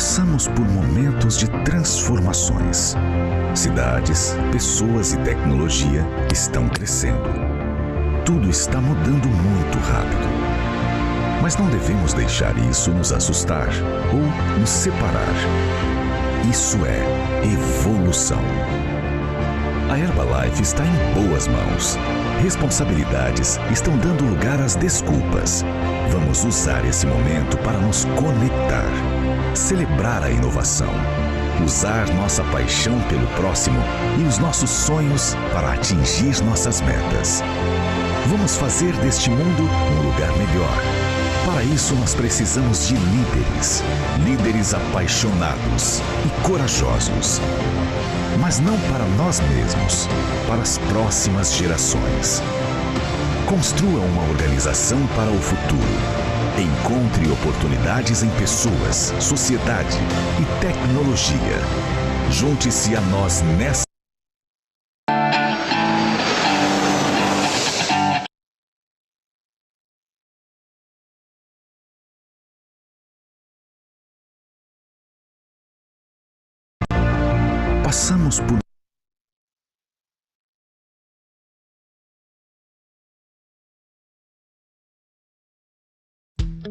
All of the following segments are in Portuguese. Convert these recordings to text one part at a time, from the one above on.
Passamos por momentos de transformações. Cidades, pessoas e tecnologia estão crescendo. Tudo está mudando muito rápido. Mas não devemos deixar isso nos assustar ou nos separar. Isso é evolução. A Herbalife está em boas mãos. Responsabilidades estão dando lugar às desculpas. Vamos usar esse momento para nos conectar, celebrar a inovação, usar nossa paixão pelo próximo e os nossos sonhos para atingir nossas metas. Vamos fazer deste mundo um lugar melhor. Para isso, nós precisamos de líderes. Líderes apaixonados e corajosos. Mas não para nós mesmos, para as próximas gerações. Construa uma organização para o futuro. Encontre oportunidades em pessoas, sociedade e tecnologia. Junte-se a nós nessa. Passamos por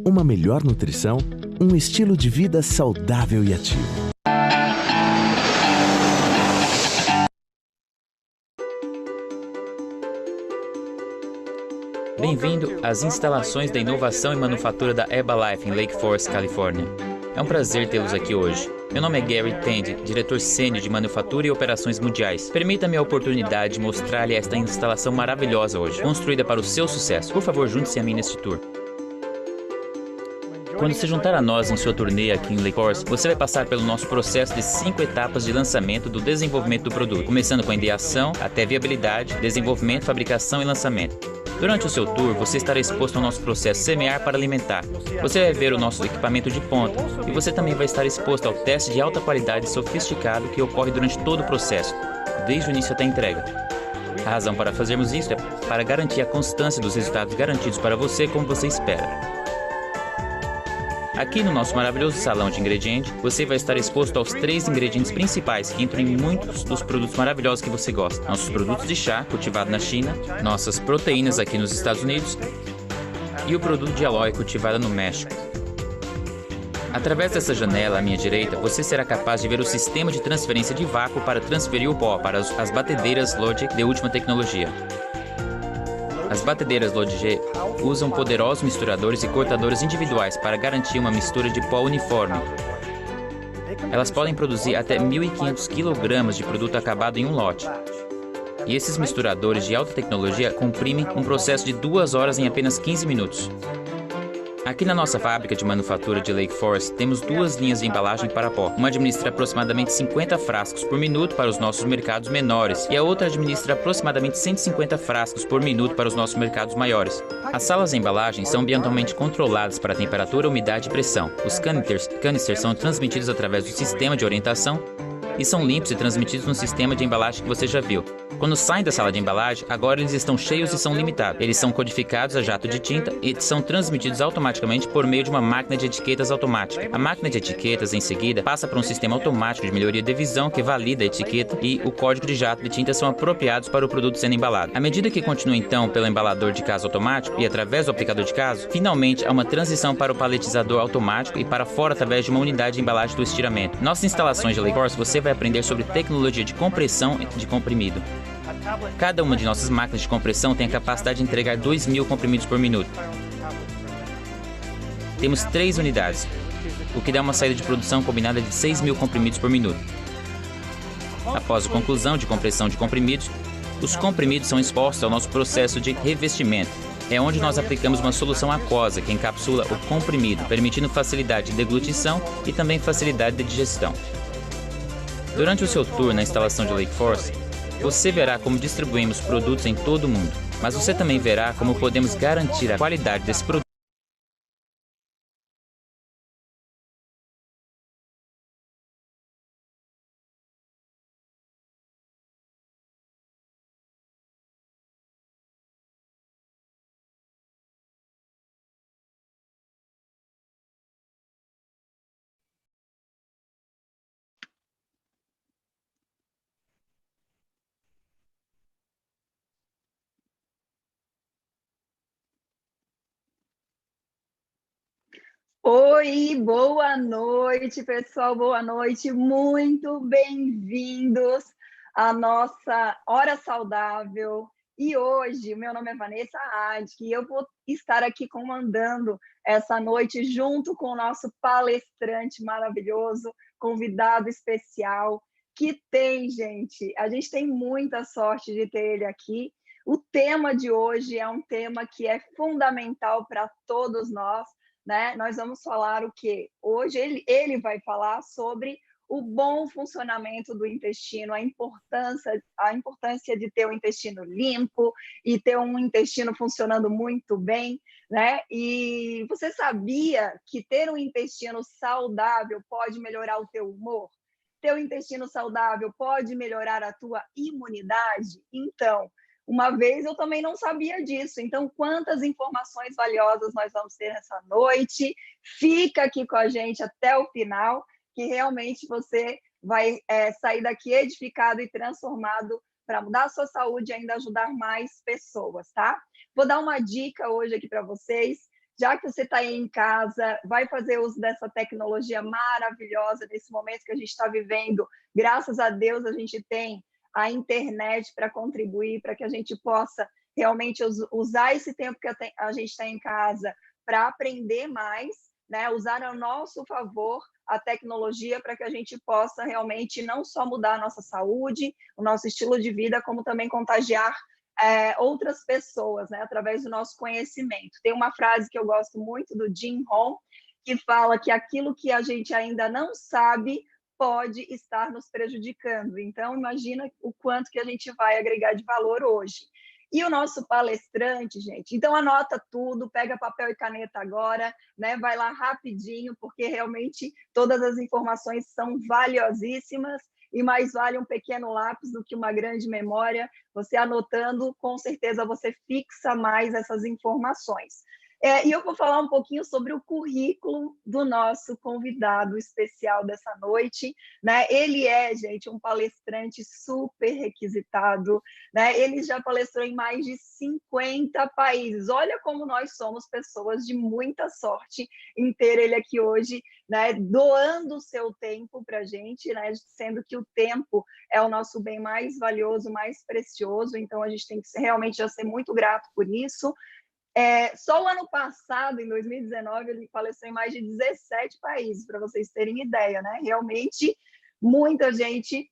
uma melhor nutrição, um estilo de vida saudável e ativo. Bem-vindo às instalações da inovação e manufatura da Herbalife em Lake Forest, Califórnia. É um prazer tê-los aqui hoje. Meu nome é Gary Tandy, diretor sênior de manufatura e operações mundiais. Permita-me a oportunidade de mostrar-lhe esta instalação maravilhosa hoje, construída para o seu sucesso. Por favor, junte-se a mim neste tour. Quando se juntar a nós em sua turnê aqui em Lake Forest, você vai passar pelo nosso processo de 5 etapas de lançamento do desenvolvimento do produto, começando com a ideação, até viabilidade, desenvolvimento, fabricação e lançamento. Durante o seu tour, você estará exposto ao nosso processo semear para alimentar. Você vai ver o nosso equipamento de ponta e você também vai estar exposto ao teste de alta qualidade sofisticado que ocorre durante todo o processo, desde o início até a entrega. A razão para fazermos isso é para garantir a constância dos resultados garantidos para você como você espera. Aqui no nosso maravilhoso salão de ingredientes, você vai estar exposto aos 3 ingredientes principais que entram em muitos dos produtos maravilhosos que você gosta. Nossos produtos de chá, cultivado na China, nossas proteínas aqui nos Estados Unidos e o produto de aloe, cultivado no México. Através dessa janela à minha direita, você será capaz de ver o sistema de transferência de vácuo para transferir o pó para as batedeiras Logic de última tecnologia. As batedeiras Logic usam poderosos misturadores e cortadores individuais para garantir uma mistura de pó uniforme. Elas podem produzir até 1.500 kg de produto acabado em um lote. E esses misturadores de alta tecnologia comprimem um processo de 2 horas em apenas 15 minutos. Aqui na nossa fábrica de manufatura de Lake Forest, temos 2 linhas de embalagem para pó. Uma administra aproximadamente 50 frascos por minuto para os nossos mercados menores e a outra administra aproximadamente 150 frascos por minuto para os nossos mercados maiores. As salas de embalagem são ambientalmente controladas para temperatura, umidade e pressão. Os canisters são transmitidos através do sistema de orientação e são limpos e transmitidos no sistema de embalagem que você já viu. Quando saem da sala de embalagem, agora eles estão cheios e são limitados. Eles são codificados a jato de tinta e são transmitidos automaticamente por meio de uma máquina de etiquetas automática. A máquina de etiquetas, em seguida, passa para um sistema automático de melhoria de visão que valida a etiqueta e o código de jato de tinta são apropriados para o produto sendo embalado. À medida que continua então pelo embalador de caso automático e através do aplicador de caso, finalmente há uma transição para o paletizador automático e para fora através de uma unidade de embalagem do estiramento. Nossas instalações de Lake Forest, você vai aprender sobre tecnologia de compressão de comprimido. Cada uma de nossas máquinas de compressão tem a capacidade de entregar 2.000 comprimidos por minuto. Temos 3 unidades, o que dá uma saída de produção combinada de 6.000 comprimidos por minuto. Após a conclusão de compressão de comprimidos, os comprimidos são expostos ao nosso processo de revestimento. É onde nós aplicamos uma solução aquosa que encapsula o comprimido, permitindo facilidade de deglutição e também facilidade de digestão. Durante o seu tour na instalação de Lake Forest, você verá como distribuímos produtos em todo o mundo, mas você também verá como podemos garantir a qualidade desse produto Oi, boa noite, pessoal, boa noite. Muito bem-vindos à nossa Hora Saudável. E hoje, meu nome é Vanessa Adk e eu vou estar aqui comandando essa noite junto com o nosso palestrante maravilhoso, convidado especial, que tem, gente, a gente tem muita sorte de ter ele aqui. O tema de hoje é um tema que é fundamental para todos nós, né? Nós vamos falar o quê? Hoje ele vai falar sobre o bom funcionamento do intestino, a importância de ter o intestino limpo e ter um intestino funcionando muito bem, né? E você sabia que ter um intestino saudável pode melhorar o teu humor? Ter um intestino saudável pode melhorar a tua imunidade? Então, uma vez eu também não sabia disso. Então, quantas informações valiosas nós vamos ter nessa noite? Fica aqui com a gente até o final, que realmente você vai sair daqui edificado e transformado para mudar a sua saúde e ainda ajudar mais pessoas, tá? Vou dar uma dica hoje aqui para vocês. Já que você está aí em casa, vai fazer uso dessa tecnologia maravilhosa nesse momento que a gente está vivendo. Graças a Deus, a gente tem a internet para contribuir, para que a gente possa realmente usar esse tempo que a gente está em casa para aprender mais, né? Usar ao nosso favor a tecnologia para que a gente possa realmente não só mudar a nossa saúde, o nosso estilo de vida, como também contagiar outras pessoas, né? Através do nosso conhecimento. Tem uma frase que eu gosto muito do Jim Rohn, que fala que aquilo que a gente ainda não sabe pode estar nos prejudicando. Então, imagina o quanto que a gente vai agregar de valor hoje. E o nosso palestrante, gente, então anota tudo, pega papel e caneta agora, né? Vai lá rapidinho, porque realmente todas as informações são valiosíssimas e mais vale um pequeno lápis do que uma grande memória. Você anotando, com certeza você fixa mais essas informações. E eu vou falar um pouquinho sobre o currículo do nosso convidado especial dessa noite, né? Ele é, gente, um palestrante super requisitado, né? Ele já palestrou em mais de 50 países. Olha como nós somos pessoas de muita sorte em ter ele aqui hoje, né? Doando o seu tempo para a gente, né? Sendo que o tempo é o nosso bem mais valioso, mais precioso, então a gente tem que realmente já ser muito grato por isso. Só o ano passado, em 2019, ele palestrou em mais de 17 países, para vocês terem ideia, né? Realmente, muita gente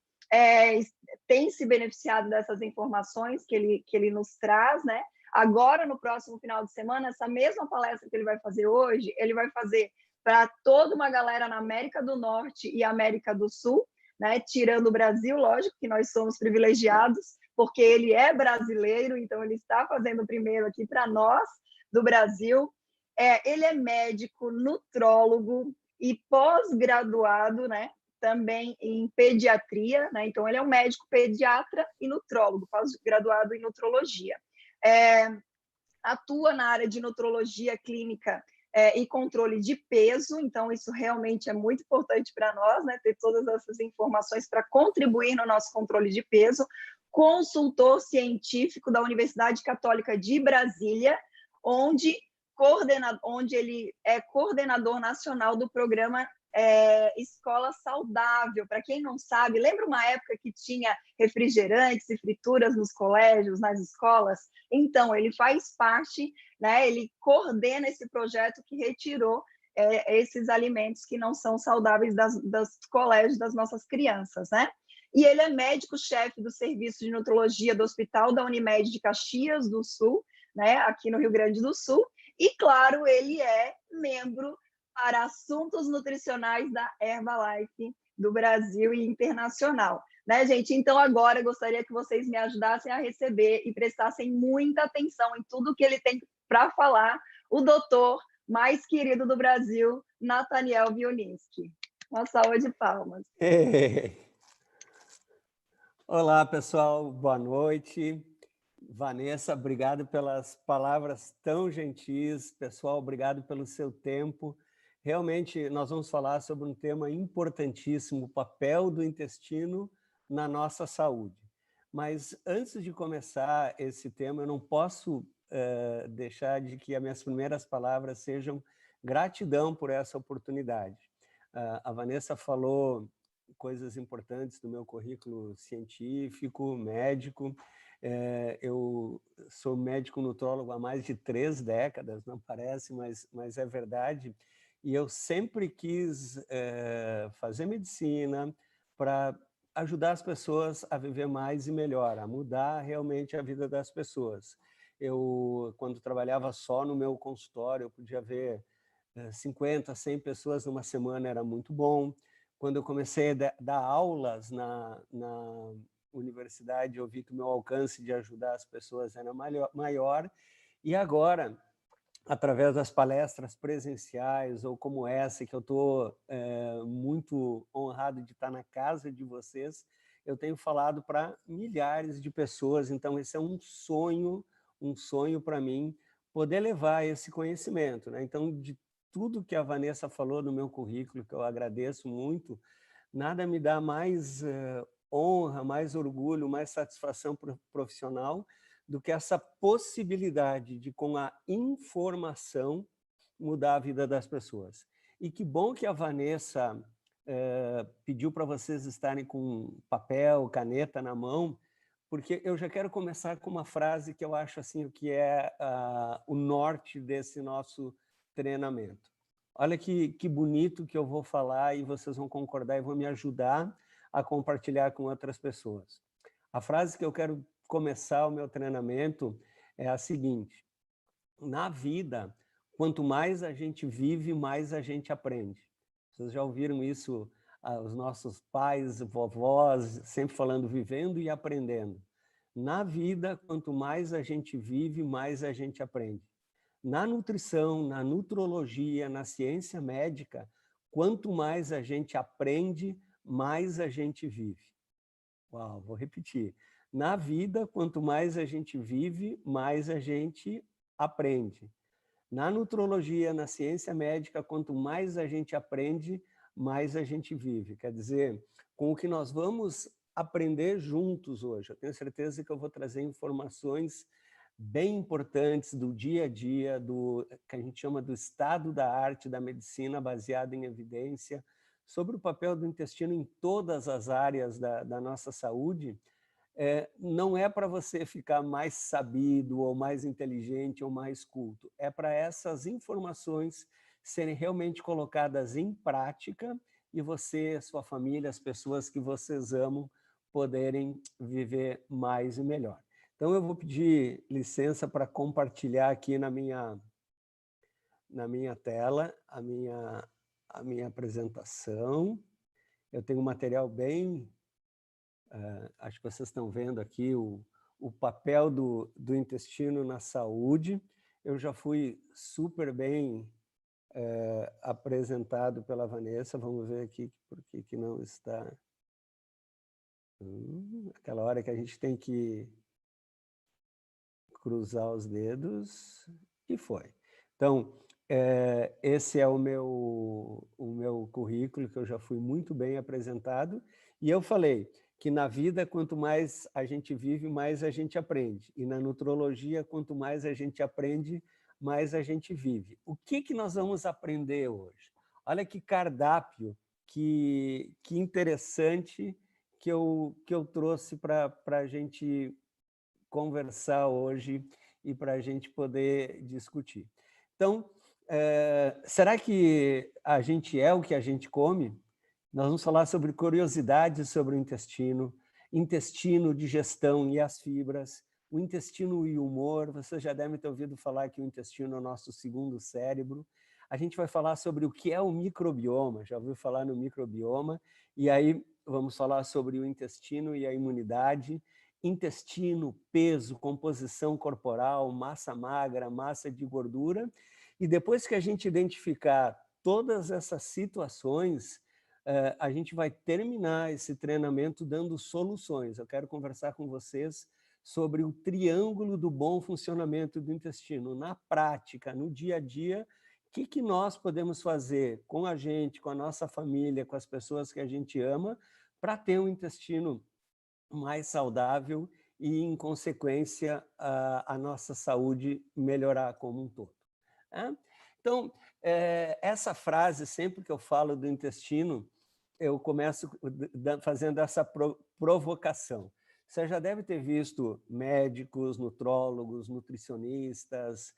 tem se beneficiado dessas informações que ele nos traz, né? Agora, no próximo final de semana, essa mesma palestra que ele vai fazer hoje, ele vai fazer para toda uma galera na América do Norte e América do Sul, né? Tirando o Brasil, lógico que nós somos privilegiados, porque ele é brasileiro, então ele está fazendo primeiro aqui para nós, do Brasil. Ele é médico, nutrólogo e pós-graduado, né? Também em pediatria, né? Então ele é um médico pediatra e nutrólogo, pós-graduado em nutrologia. Atua na área de nutrologia clínica e controle de peso, então isso realmente é muito importante para nós, né? Ter todas essas informações para contribuir no nosso controle de peso. Consultor científico da Universidade Católica de Brasília, onde ele é coordenador nacional do programa Escola Saudável. Para quem não sabe, lembra uma época que tinha refrigerantes e frituras nos colégios, nas escolas? Então, ele faz parte, né? Ele coordena esse projeto que retirou esses alimentos que não são saudáveis dos colégios das nossas crianças, né? E ele é médico-chefe do Serviço de Nutrologia do Hospital da Unimed de Caxias do Sul, né, aqui no Rio Grande do Sul. E, claro, ele é membro para assuntos nutricionais da Herbalife do Brasil e internacional. Né, gente? Então, agora, eu gostaria que vocês me ajudassem a receber e prestassem muita atenção em tudo que ele tem para falar, o doutor mais querido do Brasil, Nathaniel Wioninski. Uma salva de palmas. Olá, pessoal, boa noite. Vanessa, obrigado pelas palavras tão gentis. Pessoal, obrigado pelo seu tempo. Realmente, nós vamos falar sobre um tema importantíssimo, o papel do intestino na nossa saúde. Mas, antes de começar esse tema, eu não posso deixar de que as minhas primeiras palavras sejam gratidão por essa oportunidade. A Vanessa falou coisas importantes do meu currículo científico, médico. Eu sou médico nutrólogo há mais de 3 décadas, não parece, mas é verdade. E eu sempre quis fazer medicina para ajudar as pessoas a viver mais e melhor, a mudar realmente a vida das pessoas. Eu, quando trabalhava só no meu consultório, eu podia ver 50, 100 pessoas numa semana, era muito bom. Quando eu comecei a dar aulas na universidade, eu vi que o meu alcance de ajudar as pessoas era maior. E agora, através das palestras presenciais, ou como essa, que eu estou muito honrado de estar na casa de vocês, eu tenho falado para milhares de pessoas. Então, esse é um sonho para mim, poder levar esse conhecimento, né? Então, de tudo que a Vanessa falou no meu currículo, que eu agradeço muito, nada me dá mais honra, mais orgulho, mais satisfação profissional do que essa possibilidade de, com a informação, mudar a vida das pessoas. E que bom que a Vanessa pediu para vocês estarem com papel, caneta na mão, porque eu já quero começar com uma frase que eu acho assim, que é o norte desse nosso treinamento. Olha que bonito que eu vou falar e vocês vão concordar e vão me ajudar a compartilhar com outras pessoas. A frase que eu quero começar o meu treinamento é a seguinte: na vida, quanto mais a gente vive, mais a gente aprende. Vocês já ouviram isso, os nossos pais, vovós, sempre falando vivendo e aprendendo. Na vida, quanto mais a gente vive, mais a gente aprende. Na nutrição, na nutrologia, na ciência médica, quanto mais a gente aprende, mais a gente vive. Uau, vou repetir. Na vida, quanto mais a gente vive, mais a gente aprende. Na nutrologia, na ciência médica, quanto mais a gente aprende, mais a gente vive. Quer dizer, com o que nós vamos aprender juntos hoje, eu tenho certeza que eu vou trazer informações bem importantes do dia a dia, do que a gente chama do estado da arte da medicina baseado em evidência, sobre o papel do intestino em todas as áreas da nossa saúde. Não é para você ficar mais sabido, ou mais inteligente, ou mais culto. É para essas informações serem realmente colocadas em prática e você, sua família, as pessoas que vocês amam, poderem viver mais e melhor. Então, eu vou pedir licença para compartilhar aqui na minha tela a minha apresentação. Eu tenho um material bem... acho que vocês estão vendo aqui o papel do intestino na saúde. Eu já fui super bem apresentado pela Vanessa. Vamos ver aqui por que não está... aquela hora que a gente tem que cruzar os dedos, e foi. Então, esse é o meu currículo, que eu já fui muito bem apresentado, e eu falei que na vida, quanto mais a gente vive, mais a gente aprende, e na nutrologia, quanto mais a gente aprende, mais a gente vive. O que nós vamos aprender hoje? Olha que cardápio, que interessante que eu trouxe para a gente conversar hoje e para a gente poder discutir. Então, será que a gente é o que a gente come? Nós vamos falar sobre curiosidades sobre o intestino, digestão e as fibras, o intestino e o humor. Vocês já devem ter ouvido falar que o intestino é o nosso segundo cérebro. A gente vai falar sobre o que é o microbioma, já ouviu falar no microbioma, e aí vamos falar sobre o intestino e a imunidade, intestino, peso, composição corporal, massa magra, massa de gordura, e depois que a gente identificar todas essas situações, a gente vai terminar esse treinamento dando soluções. Eu quero conversar com vocês sobre o triângulo do bom funcionamento do intestino. Na prática, no dia a dia, o que nós podemos fazer com a gente, com a nossa família, com as pessoas que a gente ama, para ter um intestino mais saudável e, em consequência, a nossa saúde melhorar como um todo. Né? Então, essa frase, sempre que eu falo do intestino, eu começo fazendo essa provocação. Você já deve ter visto médicos, nutrólogos, nutricionistas,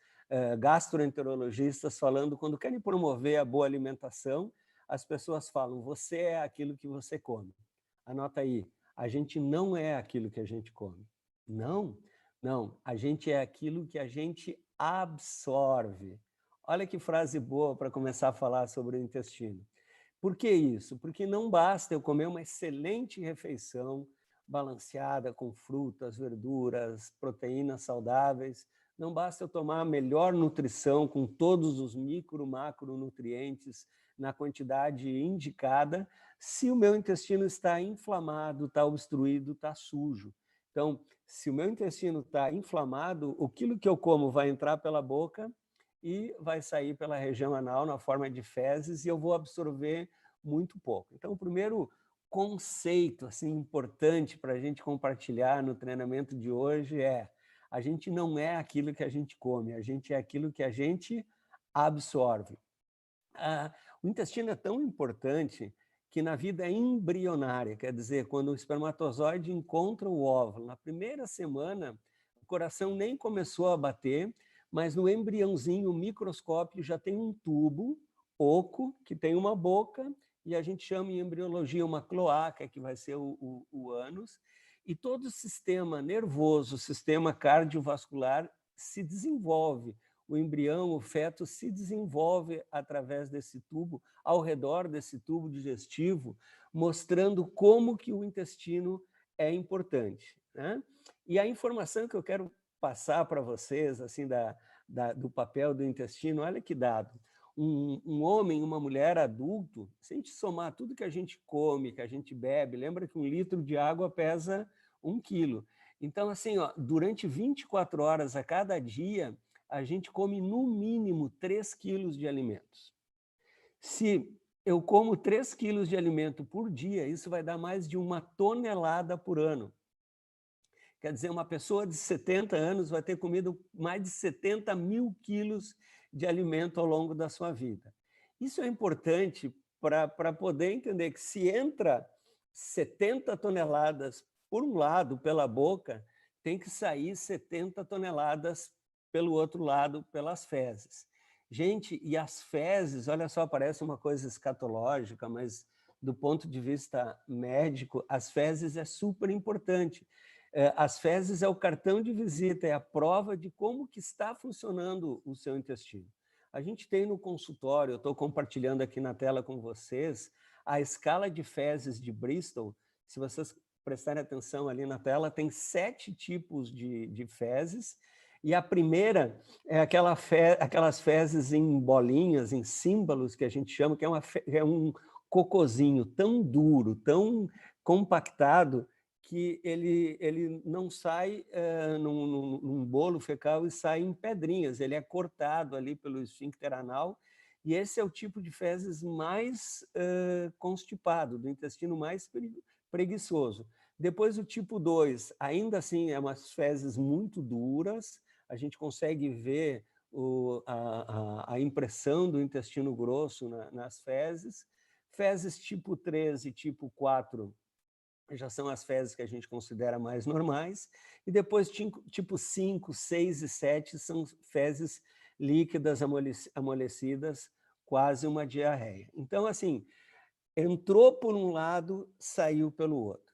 gastroenterologistas falando, quando querem promover a boa alimentação, as pessoas falam, você é aquilo que você come. Anota aí, a gente não é aquilo que a gente come. Não, não, a gente é aquilo que a gente absorve. Olha que frase boa para começar a falar sobre o intestino. Por que isso? Porque não basta eu comer uma excelente refeição, balanceada, com frutas, verduras, proteínas saudáveis, não basta eu tomar a melhor nutrição com todos os micro, macronutrientes na quantidade indicada, se o meu intestino está inflamado, está obstruído, está sujo. Então, se o meu intestino está inflamado, aquilo que eu como vai entrar pela boca e vai sair pela região anal na forma de fezes e eu vou absorver muito pouco. Então, o primeiro conceito assim, importante para a gente compartilhar no treinamento de hoje é: a gente não é aquilo que a gente come, a gente é aquilo que a gente absorve. O intestino é tão importante que na vida embrionária, quer dizer, quando o espermatozoide encontra o óvulo, na primeira semana, o coração nem começou a bater, mas no embriãozinho, o microscópio já tem um tubo oco, que tem uma boca, e a gente chama em embriologia uma cloaca, que vai ser o ânus, e todo o sistema nervoso, o sistema cardiovascular se desenvolve. O embrião, o feto, se desenvolve através desse tubo, ao redor desse tubo digestivo, mostrando como que o intestino é importante. Né? E a informação que eu quero passar para vocês, assim, do papel do intestino, olha que dado. Um homem, uma mulher adulto, se a gente somar tudo que a gente come, que a gente bebe, lembra que 1 litro de água pesa 1 quilo. Então, assim, ó, durante 24 horas a cada dia, a gente come no mínimo 3 quilos de alimentos. Se eu como 3 quilos de alimento por dia, isso vai dar mais de 1 tonelada por ano. Quer dizer, uma pessoa de 70 anos vai ter comido mais de 70 mil quilos de alimento ao longo da sua vida. Isso é importante para poder entender que se entra 70 toneladas por um lado, pela boca, tem que sair 70 toneladas pelo outro lado, pelas fezes. Gente, e as fezes, olha só, parece uma coisa escatológica, mas do ponto de vista médico, as fezes é super importante. As fezes é o cartão de visita, é a prova de como que está funcionando o seu intestino. A gente tem no consultório, eu estou compartilhando aqui na tela com vocês, a escala de fezes de Bristol. Se vocês prestarem atenção ali na tela, tem 7 tipos de fezes, e a primeira é aquelas fezes em bolinhas, em símbolos, que a gente chama, que é um cocôzinho tão duro, tão compactado, que ele não sai num bolo fecal e sai em pedrinhas, ele é cortado ali pelo esfíncter anal, e esse é o tipo de fezes mais constipado, do intestino mais preguiçoso. Depois o tipo 2, ainda assim, é umas fezes muito duras, a gente consegue ver a impressão do intestino grosso nas fezes. Fezes tipo 3 e tipo 4 já são as fezes que a gente considera mais normais, e depois tipo 5, 6 e 7 são fezes líquidas, amolecidas, quase uma diarreia. Então, assim, entrou por um lado, saiu pelo outro.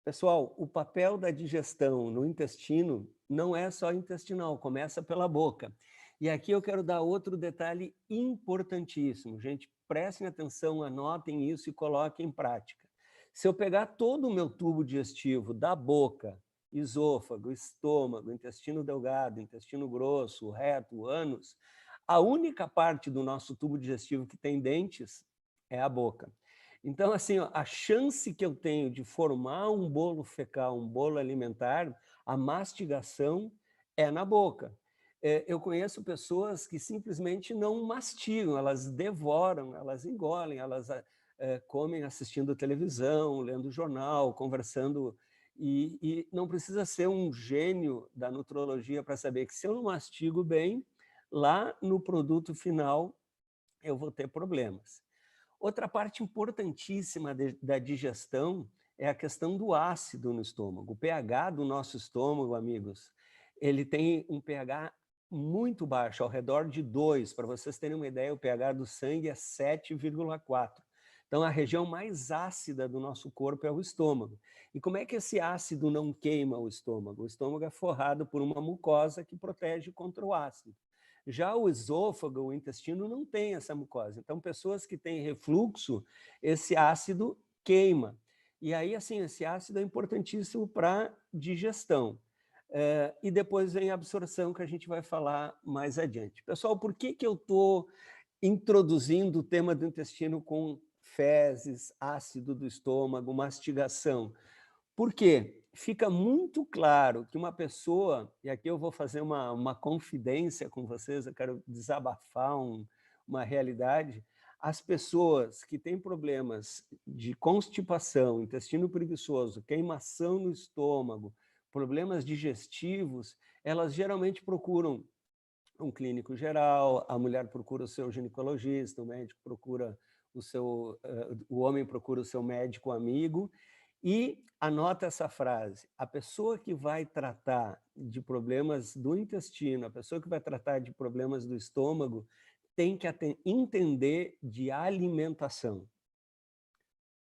Pessoal, o papel da digestão no intestino não é só intestinal, começa pela boca. E aqui eu quero dar outro detalhe importantíssimo. Gente, prestem atenção, anotem isso e coloquem em prática. Se eu pegar todo o meu tubo digestivo da boca, esôfago, estômago, intestino delgado, intestino grosso, reto, ânus, a única parte do nosso tubo digestivo que tem dentes é a boca. Então, assim, a chance que eu tenho de formar um bolo fecal, um bolo alimentar, a mastigação é na boca. Eu conheço pessoas que simplesmente não mastigam, elas devoram, elas engolem, elas comem assistindo televisão, lendo jornal, conversando E não precisa ser um gênio da nutrologia para saber que se eu não mastigo bem, lá no produto final eu vou ter problemas. Outra parte importantíssima da digestão é a questão do ácido no estômago. O pH do nosso estômago, amigos, ele tem um pH muito baixo, ao redor de 2. Para vocês terem uma ideia, o pH do sangue é 7,4. Então, a região mais ácida do nosso corpo é o estômago. E como é que esse ácido não queima o estômago? O estômago é forrado por uma mucosa que protege contra o ácido. Já o esôfago, o intestino, não tem essa mucosa. Então, pessoas que têm refluxo, esse ácido queima. E aí, assim, esse ácido é importantíssimo para digestão. E depois vem a absorção, que a gente vai falar mais adiante. Pessoal, por que eu estou introduzindo o tema do intestino com fezes, ácido do estômago, mastigação? Por quê? Fica muito claro que uma pessoa, e aqui eu vou fazer uma confidência com vocês, eu quero desabafar uma realidade, as pessoas que têm problemas de constipação, intestino preguiçoso, queimação no estômago, problemas digestivos, elas geralmente procuram um clínico geral, a mulher procura o seu ginecologista, o médico procura o homem procura o seu médico amigo. E anota essa frase: a pessoa que vai tratar de problemas do intestino, a pessoa que vai tratar de problemas do estômago, tem que entender de alimentação.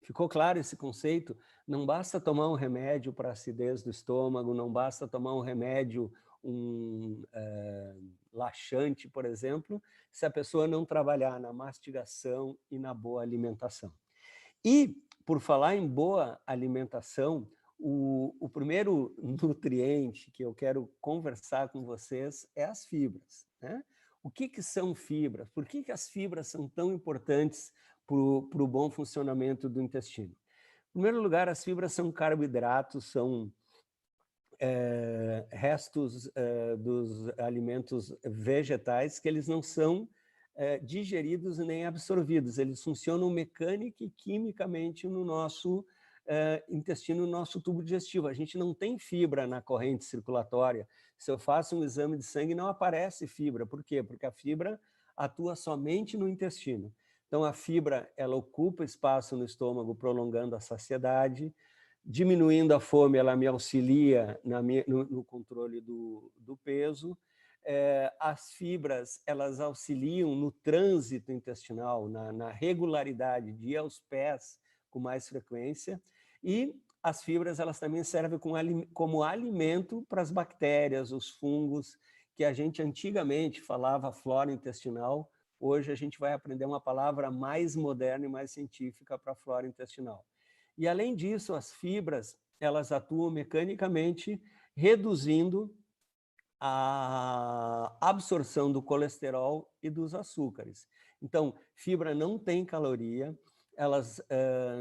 Ficou claro esse conceito? Não basta tomar um remédio para acidez do estômago, não basta tomar um remédio, laxante, por exemplo, se a pessoa não trabalhar na mastigação e na boa alimentação. E, por falar em boa alimentação, o primeiro nutriente que eu quero conversar com vocês é as fibras, né? O que são fibras? Por que as fibras são tão importantes para o bom funcionamento do intestino? Em primeiro lugar, as fibras são carboidratos, são restos dos alimentos vegetais que eles não são digeridos nem absorvidos, eles funcionam mecânica e quimicamente no nosso intestino, no nosso tubo digestivo. A gente não tem fibra na corrente circulatória. Se eu faço um exame de sangue, não aparece fibra. Por quê? Porque a fibra atua somente no intestino. Então, a fibra, ela ocupa espaço no estômago, prolongando a saciedade, diminuindo a fome, ela me auxilia no controle do peso. As fibras, elas auxiliam no trânsito intestinal, na regularidade de ir aos pés com mais frequência, e as fibras, elas também servem como alimento para as bactérias, os fungos, que a gente antigamente falava flora intestinal, hoje a gente vai aprender uma palavra mais moderna e mais científica para a flora intestinal. E, além disso, as fibras, elas atuam mecanicamente, reduzindo a absorção do colesterol e dos açúcares. Então, fibra não tem caloria, elas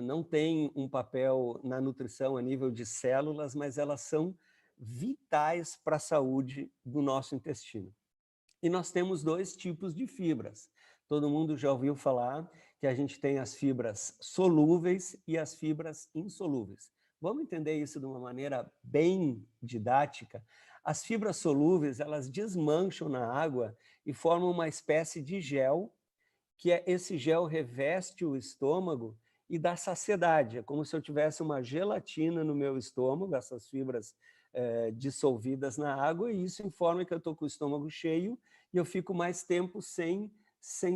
não têm um papel na nutrição a nível de células, mas elas são vitais para a saúde do nosso intestino. E nós temos 2 tipos de fibras. Todo mundo já ouviu falar que a gente tem as fibras solúveis e as fibras insolúveis. Vamos entender isso de uma maneira bem didática. As fibras solúveis, elas desmancham na água e formam uma espécie de gel, que esse gel reveste o estômago e dá saciedade. É como se eu tivesse uma gelatina no meu estômago, essas fibras dissolvidas na água, e isso informa que eu estou com o estômago cheio e eu fico mais tempo sem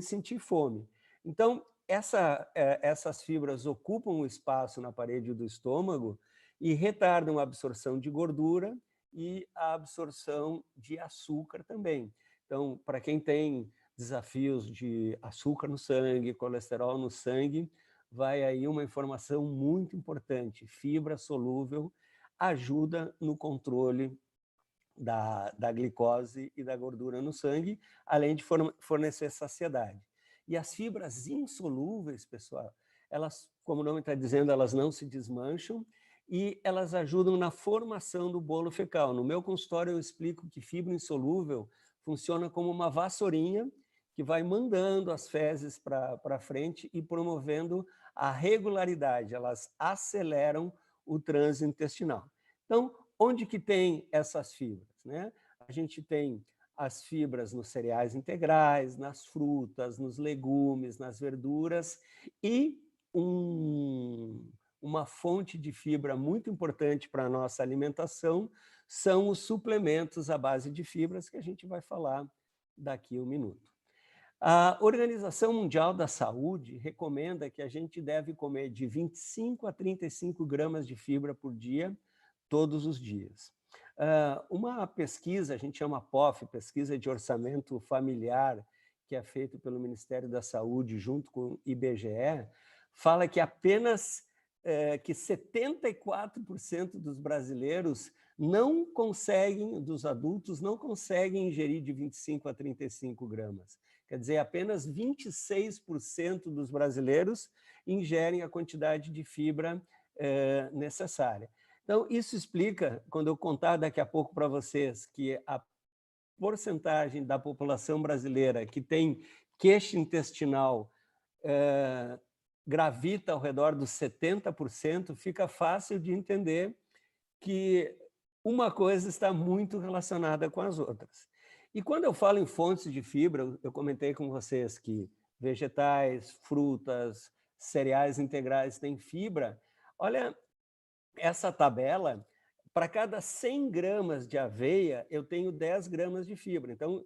sentir fome. Então, essas fibras ocupam o espaço na parede do estômago e retardam a absorção de gordura e a absorção de açúcar também. Então, para quem tem desafios de açúcar no sangue, colesterol no sangue, vai aí uma informação muito importante. Fibra solúvel ajuda no controle da glicose e da gordura no sangue, além de fornecer saciedade. E as fibras insolúveis, pessoal, elas, como o nome está dizendo, elas não se desmancham e elas ajudam na formação do bolo fecal. No meu consultório eu explico que fibra insolúvel funciona como uma vassourinha que vai mandando as fezes para frente e promovendo a regularidade, elas aceleram o trânsito intestinal. Então, onde que tem essas fibras, né? A gente tem as fibras nos cereais integrais, nas frutas, nos legumes, nas verduras e uma fonte de fibra muito importante para a nossa alimentação são os suplementos à base de fibras, que a gente vai falar daqui a um minuto. A Organização Mundial da Saúde recomenda que a gente deve comer de 25 a 35 gramas de fibra por dia, todos os dias. Uma pesquisa, a gente chama POF, Pesquisa de Orçamento Familiar, que é feito pelo Ministério da Saúde junto com o IBGE, fala que apenas que 74% dos brasileiros não conseguem, dos adultos, não conseguem ingerir de 25 a 35 gramas. Quer dizer, apenas 26% dos brasileiros ingerem a quantidade de fibra necessária. Então, isso explica, quando eu contar daqui a pouco para vocês, que a porcentagem da população brasileira que tem queixa intestinal gravita ao redor dos 70%, fica fácil de entender que uma coisa está muito relacionada com as outras. E quando eu falo em fontes de fibra, eu comentei com vocês que vegetais, frutas, cereais integrais têm fibra. Olha, essa tabela, para cada 100 gramas de aveia, eu tenho 10 gramas de fibra. Então,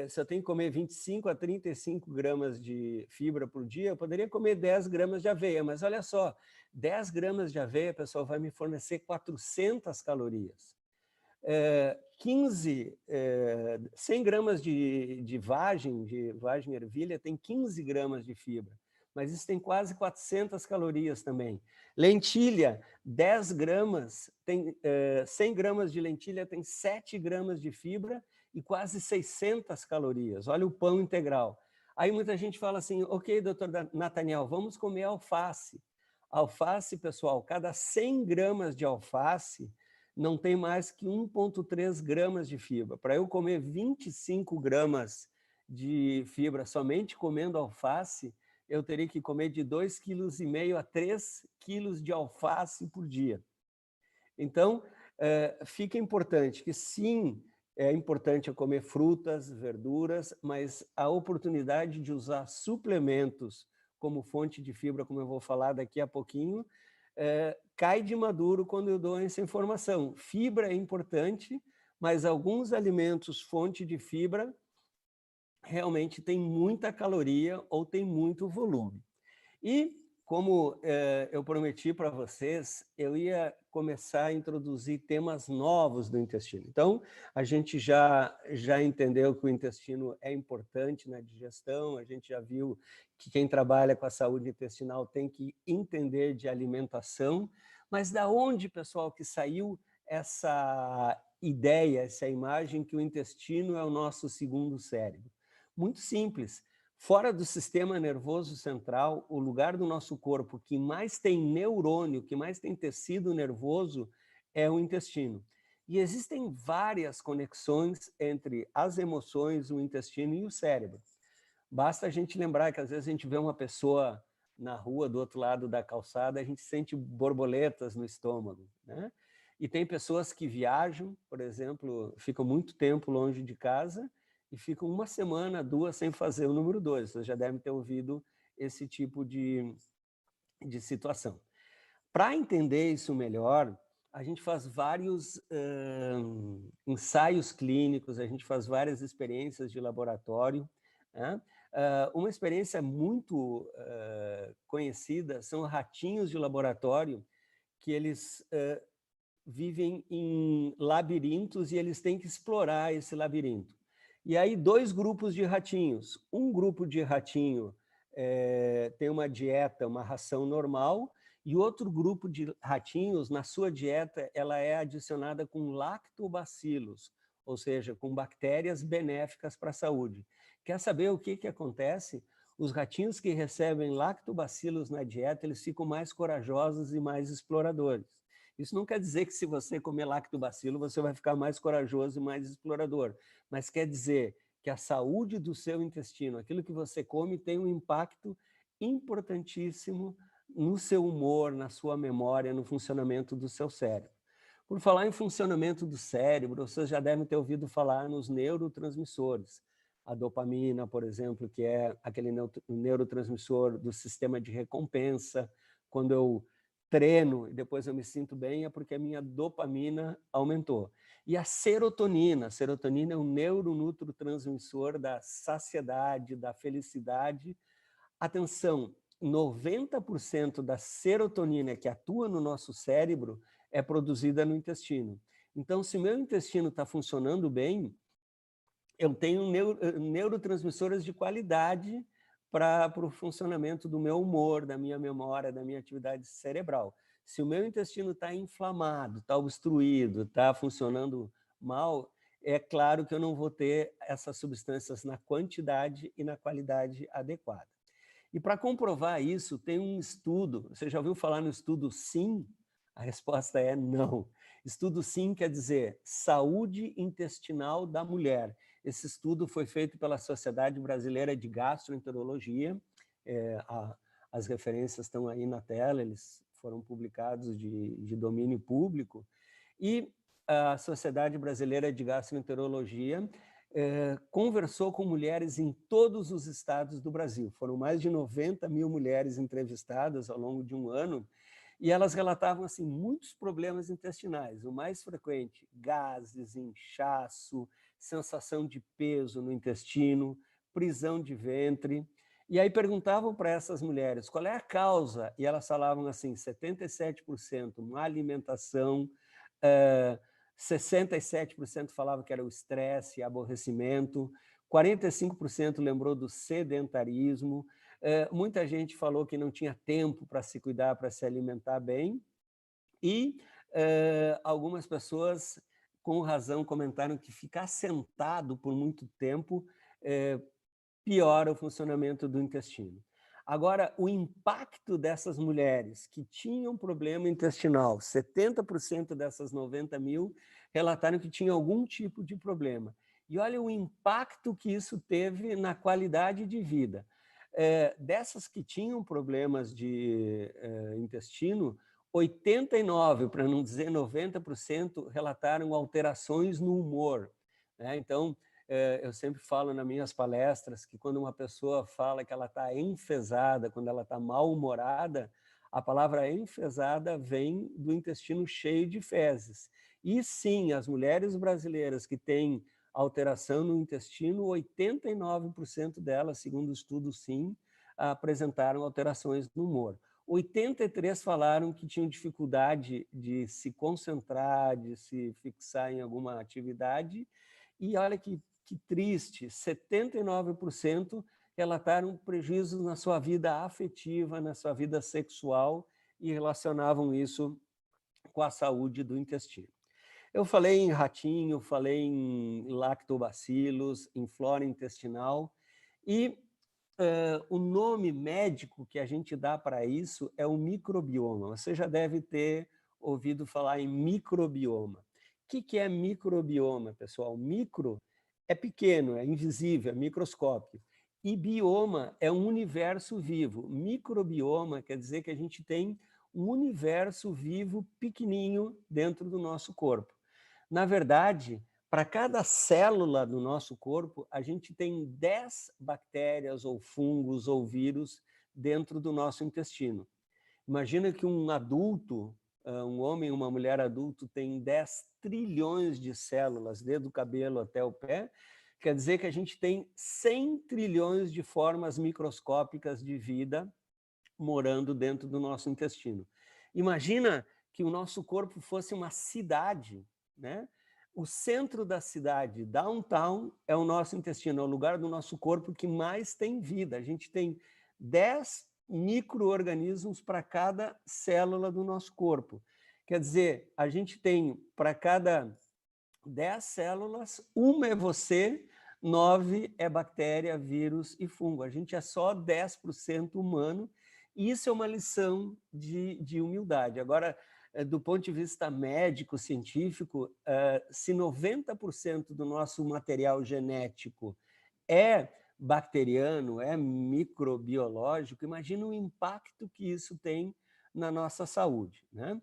se eu tenho que comer 25 a 35 gramas de fibra por dia, eu poderia comer 10 gramas de aveia. Mas olha só, 10 gramas de aveia, pessoal, vai me fornecer 400 calorias. 100 gramas de vagem ervilha tem 15 gramas de fibra, mas isso tem quase 400 calorias também. Lentilha, 10 gramas, 100 gramas de lentilha tem 7 gramas de fibra e quase 600 calorias. Olha o pão integral. Aí muita gente fala assim, ok, doutor Nathaniel, vamos comer alface. Alface, pessoal, cada 100 gramas de alface não tem mais que 1,3 gramas de fibra. Para eu comer 25 gramas de fibra somente comendo alface, eu teria que comer de 2,5 kg a 3 kg de alface por dia. Então, fica importante que sim, é importante eu comer frutas, verduras, mas a oportunidade de usar suplementos como fonte de fibra, como eu vou falar daqui a pouquinho, cai de maduro quando eu dou essa informação. Fibra é importante, mas alguns alimentos fonte de fibra realmente tem muita caloria ou tem muito volume. E, como eu prometi para vocês, eu ia começar a introduzir temas novos do intestino. Então, a gente já entendeu que o intestino é importante na digestão, a gente já viu que quem trabalha com a saúde intestinal tem que entender de alimentação, mas da onde, pessoal, que saiu essa ideia, essa imagem que o intestino é o nosso segundo cérebro? Muito simples. Fora do sistema nervoso central, o lugar do nosso corpo que mais tem neurônio, que mais tem tecido nervoso, é o intestino. E existem várias conexões entre as emoções, o intestino e o cérebro. Basta a gente lembrar que às vezes a gente vê uma pessoa na rua, do outro lado da calçada, a gente sente borboletas no estômago, né? E tem pessoas que viajam, por exemplo, ficam muito tempo longe de casa, e ficam uma semana, 2, sem fazer o número 2. Vocês já devem ter ouvido esse tipo de situação. Para entender isso melhor, a gente faz vários ensaios clínicos, a gente faz várias experiências de laboratório, né? Uma experiência muito conhecida são ratinhos de laboratório, que eles vivem em labirintos e eles têm que explorar esse labirinto. E aí, 2 grupos de ratinhos. Um grupo de ratinho tem uma dieta, uma ração normal, e outro grupo de ratinhos, na sua dieta, ela é adicionada com lactobacilos, ou seja, com bactérias benéficas para a saúde. Quer saber o que acontece? Os ratinhos que recebem lactobacilos na dieta, eles ficam mais corajosos e mais exploradores. Isso não quer dizer que se você comer lactobacilo, você vai ficar mais corajoso e mais explorador, mas quer dizer que a saúde do seu intestino, aquilo que você come, tem um impacto importantíssimo no seu humor, na sua memória, no funcionamento do seu cérebro. Por falar em funcionamento do cérebro, vocês já devem ter ouvido falar nos neurotransmissores. A dopamina, por exemplo, que é aquele neurotransmissor do sistema de recompensa. Quando eu treino e depois eu me sinto bem, é porque a minha dopamina aumentou. E a serotonina é um neurotransmissor da saciedade, da felicidade. Atenção, 90% da serotonina que atua no nosso cérebro é produzida no intestino. Então, se meu intestino está funcionando bem, eu tenho neurotransmissores de qualidade para o funcionamento do meu humor, da minha memória, da minha atividade cerebral. Se o meu intestino está inflamado, está obstruído, está funcionando mal, é claro que eu não vou ter essas substâncias na quantidade e na qualidade adequada. E para comprovar isso, tem um estudo. Você já ouviu falar no estudo SIM? A resposta é não. Estudo SIM quer dizer Saúde Intestinal da Mulher. Esse estudo foi feito pela Sociedade Brasileira de Gastroenterologia. As referências estão aí na tela, eles foram publicados de domínio público. E a Sociedade Brasileira de Gastroenterologia conversou com mulheres em todos os estados do Brasil. Foram mais de 90 mil mulheres entrevistadas ao longo de um ano, e elas relatavam assim, muitos problemas intestinais. O mais frequente, gases, inchaço, sensação de peso no intestino, prisão de ventre. E aí perguntavam para essas mulheres qual é a causa, e elas falavam assim, 77% má alimentação, 67% falavam que era o estresse, aborrecimento, 45% lembrou do sedentarismo, muita gente falou que não tinha tempo para se cuidar, para se alimentar bem, e algumas pessoas, com razão, comentaram que ficar sentado por muito tempo piora o funcionamento do intestino. Agora, o impacto dessas mulheres que tinham problema intestinal, 70% dessas 90 mil relataram que tinham algum tipo de problema. E olha o impacto que isso teve na qualidade de vida. Dessas que tinham problemas de intestino, 89%, para não dizer 90%, relataram alterações no humor. Então, eu sempre falo nas minhas palestras que quando uma pessoa fala que ela está enfesada, quando ela está mal-humorada, a palavra enfesada vem do intestino cheio de fezes. E sim, as mulheres brasileiras que têm alteração no intestino, 89% delas, segundo o estudo SIM, apresentaram alterações no humor. 83% falaram que tinham dificuldade de se concentrar, de se fixar em alguma atividade. E olha que triste, 79% relataram prejuízos na sua vida afetiva, na sua vida sexual e relacionavam isso com a saúde do intestino. Eu falei em ratinho, falei em lactobacilos, em flora intestinal, e o nome médico que a gente dá para isso é o microbioma. Você já deve ter ouvido falar em microbioma. O que é microbioma, pessoal? Micro é pequeno, é invisível, é microscópio. E bioma é um universo vivo. Microbioma quer dizer que a gente tem um universo vivo pequenininho dentro do nosso corpo. Na verdade, para cada célula do nosso corpo, a gente tem 10 bactérias ou fungos ou vírus dentro do nosso intestino. Imagina que um adulto, um homem, uma mulher adulto, tem 10 trilhões de células, desde o cabelo até o pé, quer dizer que a gente tem 100 trilhões de formas microscópicas de vida morando dentro do nosso intestino. Imagina que o nosso corpo fosse uma cidade, né? O centro da cidade, downtown, é o nosso intestino, é o lugar do nosso corpo que mais tem vida. A gente tem 10 micro-organismos para cada célula do nosso corpo. Quer dizer, a gente tem, para cada 10 células, uma é você, 9 é bactéria, vírus e fungo. A gente é só 10% humano, e isso é uma lição de humildade. Agora, do ponto de vista médico, científico, se 90% do nosso material genético é bacteriano, é microbiológico, imagina o impacto que isso tem na nossa saúde, né?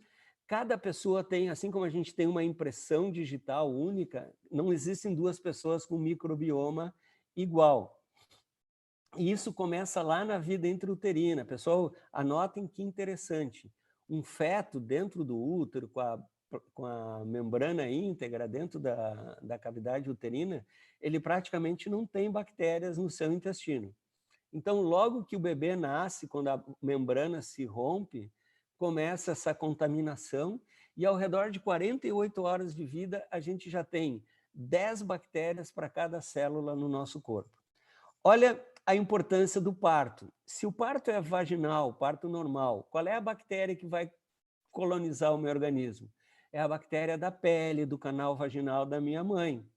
Cada pessoa tem, assim como a gente tem uma impressão digital única, não existem duas pessoas com microbioma igual. E isso começa lá na vida intrauterina. Pessoal, anotem que interessante. Um feto dentro do útero, com a membrana íntegra dentro da cavidade uterina, ele praticamente não tem bactérias no seu intestino. Então, logo que o bebê nasce, quando a membrana se rompe, começa essa contaminação e ao redor de 48 horas de vida, a gente já tem 10 bactérias para cada célula no nosso corpo. Olha a importância do parto. Se o parto é vaginal, parto normal, qual é a bactéria que vai colonizar o meu organismo? É a bactéria da pele, do canal vaginal da minha mãe.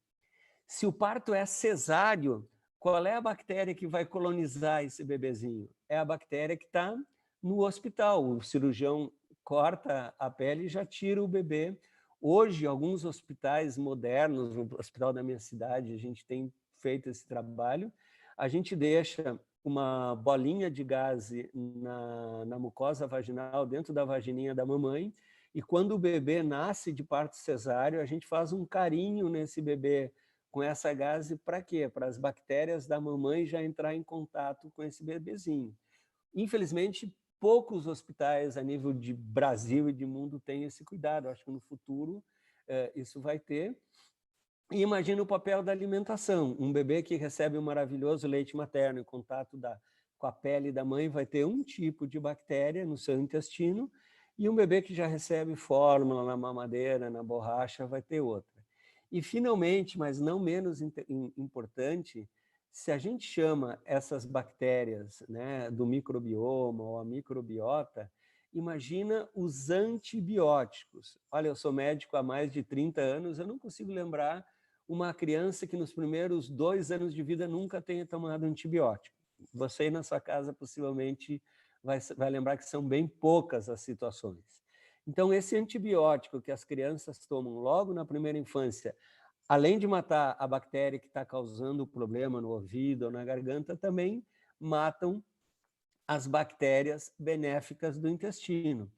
Se o parto é cesáreo, qual é a bactéria que vai colonizar esse bebezinho? É a bactéria que está no hospital. O cirurgião corta a pele e já tira o bebê. Hoje, alguns hospitais modernos, no hospital da minha cidade, a gente tem feito esse trabalho, a gente deixa uma bolinha de gaze na mucosa vaginal, dentro da vagininha da mamãe, e quando o bebê nasce de parto cesáreo, a gente faz um carinho nesse bebê com essa gaze para quê? Para as bactérias da mamãe já entrar em contato com esse bebezinho. Infelizmente, poucos hospitais a nível de Brasil e de mundo têm esse cuidado. Eu acho que no futuro isso vai ter. E imagina o papel da alimentação. Um bebê que recebe um maravilhoso leite materno em contato com a pele da mãe vai ter um tipo de bactéria no seu intestino, e um bebê que já recebe fórmula na mamadeira, na borracha, vai ter outra. E, finalmente, mas não menos importante, se a gente chama essas bactérias, né, do microbioma ou a microbiota, imagina os antibióticos. Olha, eu sou médico há mais de 30 anos, eu não consigo lembrar uma criança que nos primeiros 2 anos de vida nunca tenha tomado antibiótico. Você aí na sua casa possivelmente vai lembrar que são bem poucas as situações. Então, esse antibiótico que as crianças tomam logo na primeira infância, além de matar a bactéria que está causando o problema no ouvido ou na garganta, também matam as bactérias benéficas do intestino.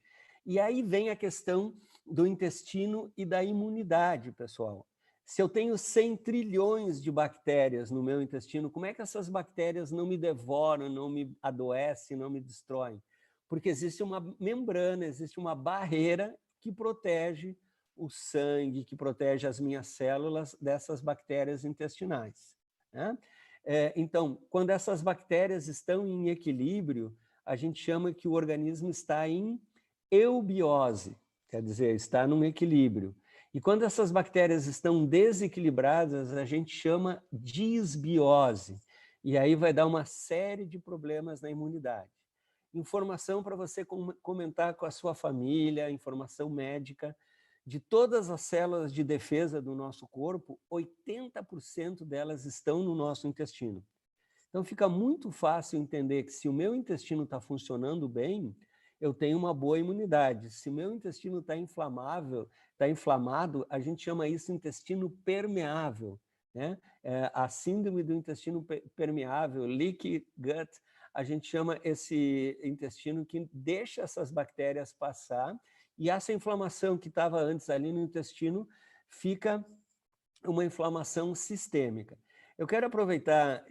E aí vem a questão do intestino e da imunidade, pessoal. Se eu tenho 100 trilhões de bactérias no meu intestino, como é que essas bactérias não me devoram, não me adoecem, não me destroem? Porque existe uma membrana, existe uma barreira que protege o sangue, que protege as minhas células dessas bactérias intestinais, né? Então, quando essas bactérias estão em equilíbrio, a gente chama que o organismo está em eubiose, quer dizer, está num equilíbrio. E quando essas bactérias estão desequilibradas, a gente chama disbiose. E aí vai dar uma série de problemas na imunidade. Informação para você comentar com a sua família, informação médica. De todas as células de defesa do nosso corpo, 80% delas estão no nosso intestino. Então fica muito fácil entender que se o meu intestino está funcionando bem, eu tenho uma boa imunidade. Se o meu intestino está inflamado, a gente chama isso intestino permeável, né? A síndrome do intestino permeável, leaky gut, a gente chama esse intestino que deixa essas bactérias passar, e essa inflamação que estava antes ali no intestino fica uma inflamação sistêmica. Eu quero aproveitar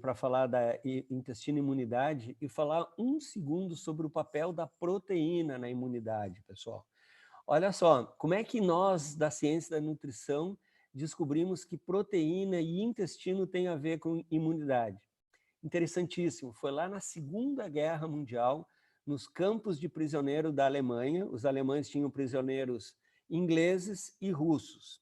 para falar da intestino e imunidade e falar 1 segundo sobre o papel da proteína na imunidade, pessoal. Olha só, como é que nós, da ciência da nutrição, descobrimos que proteína e intestino têm a ver com imunidade? Interessantíssimo, foi lá na Segunda Guerra Mundial, nos campos de prisioneiro da Alemanha. Os alemães tinham prisioneiros ingleses e russos.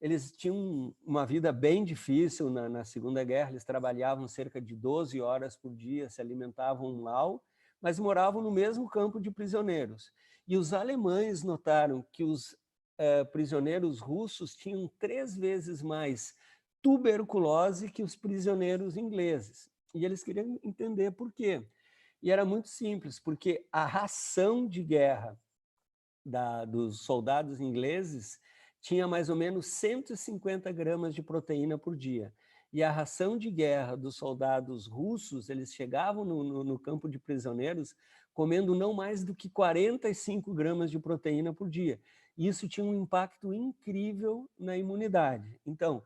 Eles tinham uma vida bem difícil na Segunda Guerra, eles trabalhavam cerca de 12 horas por dia, se alimentavam mal, mas moravam no mesmo campo de prisioneiros. E os alemães notaram que os prisioneiros russos tinham 3 vezes mais tuberculose que os prisioneiros ingleses. E eles queriam entender por quê. E era muito simples, porque a ração de guerra dos soldados ingleses tinha mais ou menos 150 gramas de proteína por dia. E a ração de guerra dos soldados russos, eles chegavam no campo de prisioneiros comendo não mais do que 45 gramas de proteína por dia. Isso tinha um impacto incrível na imunidade. Então,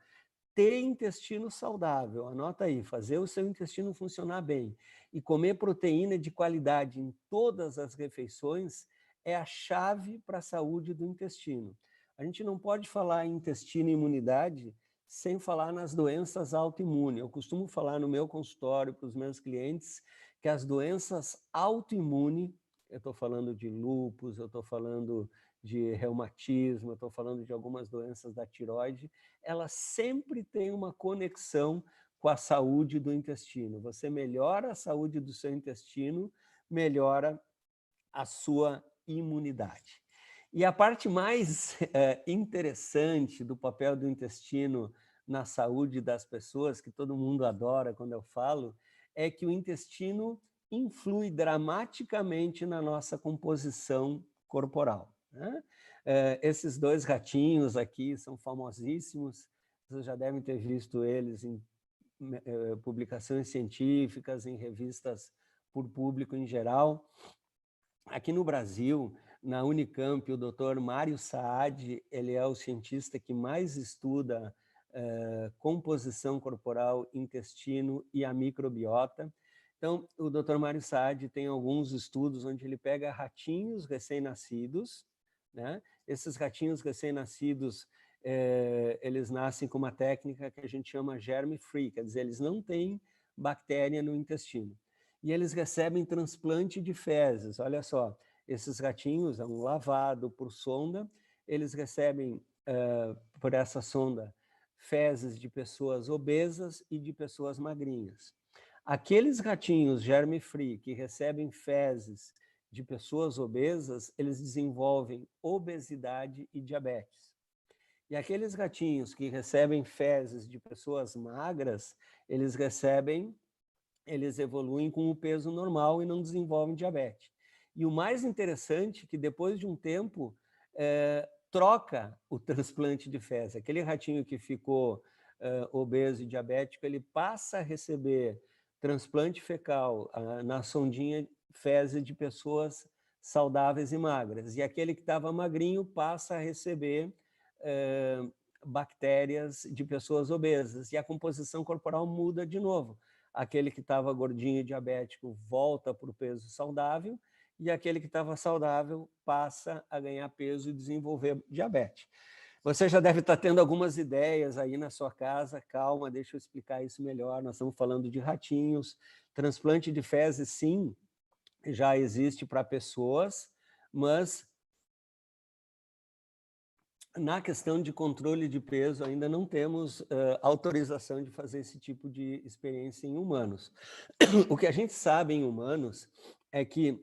ter intestino saudável, anota aí, fazer o seu intestino funcionar bem e comer proteína de qualidade em todas as refeições é a chave para a saúde do intestino. A gente não pode falar em intestino e imunidade sem falar nas doenças autoimunes. Eu costumo falar no meu consultório para os meus clientes que as doenças autoimunes, eu estou falando de lúpus, eu estou falando de reumatismo, eu estou falando de algumas doenças da tireoide, elas sempre têm uma conexão com a saúde do intestino. Você melhora a saúde do seu intestino, melhora a sua imunidade. E a parte mais interessante do papel do intestino na saúde das pessoas, que todo mundo adora quando eu falo, é que o intestino influi dramaticamente na nossa composição corporal, né? Esses dois ratinhos aqui são famosíssimos, vocês já devem ter visto eles em publicações científicas, em revistas por público em geral. Aqui no Brasil, na Unicamp, o Dr. Mário Saad, ele é o cientista que mais estuda composição corporal, intestino e a microbiota. Então, o Dr. Mário Saad tem alguns estudos onde ele pega ratinhos recém-nascidos, né? Esses ratinhos recém-nascidos, eles nascem com uma técnica que a gente chama germe-free, quer dizer, eles não têm bactéria no intestino. E eles recebem transplante de fezes. Olha só, esses ratinhos são lavados por sonda, eles recebem por essa sonda fezes de pessoas obesas e de pessoas magrinhas. Aqueles ratinhos germe-free que recebem fezes de pessoas obesas, eles desenvolvem obesidade e diabetes. E aqueles ratinhos que recebem fezes de pessoas magras, eles evoluem com o peso normal e não desenvolvem diabetes. E o mais interessante é que depois de um tempo, troca o transplante de fezes. Aquele ratinho que ficou obeso e diabético, ele passa a receber transplante fecal na sondinha fezes de pessoas saudáveis e magras. E aquele que estava magrinho passa a receber bactérias de pessoas obesas. E a composição corporal muda de novo. Aquele que estava gordinho e diabético volta para o peso saudável e aquele que estava saudável passa a ganhar peso e desenvolver diabetes. Você já deve estar tendo algumas ideias aí na sua casa. Calma, deixa eu explicar isso melhor. Nós estamos falando de ratinhos. Transplante de fezes, sim, já existe para pessoas, mas na questão de controle de peso ainda não temos autorização de fazer esse tipo de experiência em humanos. O que a gente sabe em humanos é que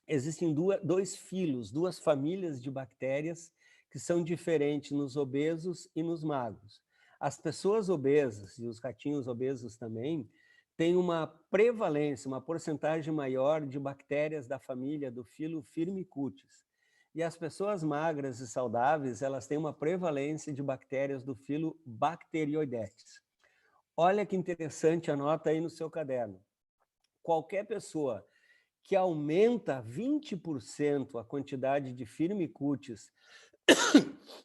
existem dois filos, duas famílias de bactérias que são diferentes nos obesos e nos magros. As pessoas obesas e os ratinhos obesos também têm uma prevalência, uma porcentagem maior de bactérias da família do filo Firmicutes. E as pessoas magras e saudáveis, elas têm uma prevalência de bactérias do filo Bacteroidetes. Olha que interessante, anota aí no seu caderno. Qualquer pessoa que aumenta 20% a quantidade de Firmicutes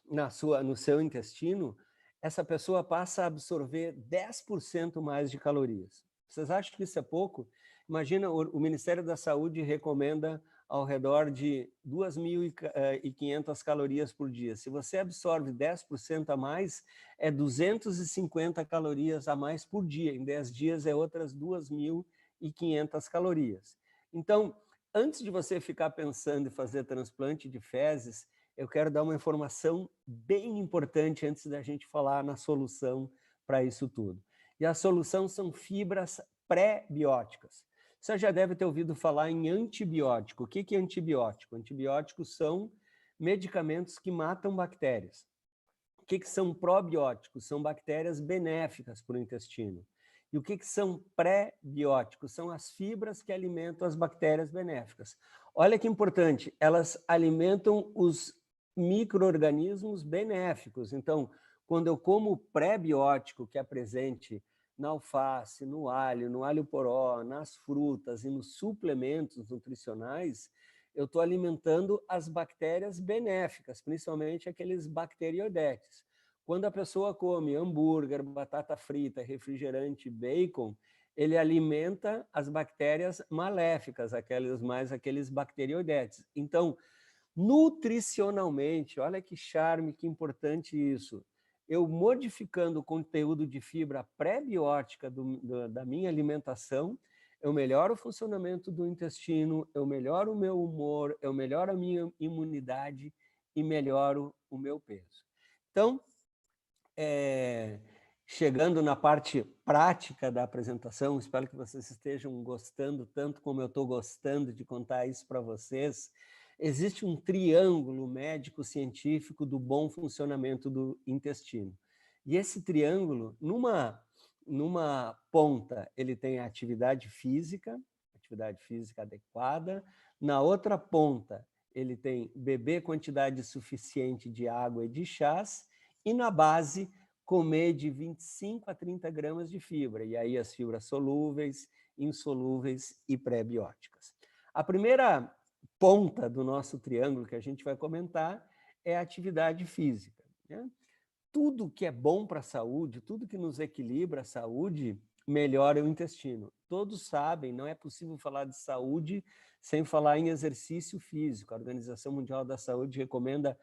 no seu intestino, essa pessoa passa a absorver 10% mais de calorias. Vocês acham que isso é pouco? Imagina, o Ministério da Saúde recomenda ao redor de 2.500 calorias por dia. Se você absorve 10% a mais, é 250 calorias a mais por dia. Em 10 dias é outras 2.500 calorias. Então, antes de você ficar pensando em fazer transplante de fezes, eu quero dar uma informação bem importante antes da gente falar na solução para isso tudo. E a solução são fibras pré-bióticas. Você já deve ter ouvido falar em antibiótico. O que é antibiótico? Antibióticos são medicamentos que matam bactérias. O que são probióticos? São bactérias benéficas para o intestino. E o que são pré-bióticos? São as fibras que alimentam as bactérias benéficas. Olha que importante, elas alimentam os micro-organismos benéficos. Então, quando eu como pré-biótico que é presente na alface, no alho poró, nas frutas e nos suplementos nutricionais, eu estou alimentando as bactérias benéficas, principalmente aqueles bacteriodetes. Quando a pessoa come hambúrguer, batata frita, refrigerante, bacon, ele alimenta as bactérias maléficas, aqueles bacteriodetes. Então, nutricionalmente, olha que charme, que importante isso. Eu modificando o conteúdo de fibra pré-biótica da minha alimentação, eu melhoro o funcionamento do intestino, eu melhoro o meu humor, eu melhoro a minha imunidade e melhoro o meu peso. Então, chegando na parte prática da apresentação, espero que vocês estejam gostando tanto como eu estou gostando de contar isso para vocês. Existe um triângulo médico-científico do bom funcionamento do intestino. E esse triângulo, numa ponta, ele tem a atividade física adequada. Na outra ponta, ele tem beber quantidade suficiente de água e de chás. E na base, comer de 25 a 30 gramas de fibra. E aí as fibras solúveis, insolúveis e pré-bióticas. A primeira ponta do nosso triângulo que a gente vai comentar é a atividade física, né? Tudo que é bom para a saúde, tudo que nos equilibra a saúde, melhora o intestino. Todos sabem, não é possível falar de saúde sem falar em exercício físico. A Organização Mundial da Saúde recomenda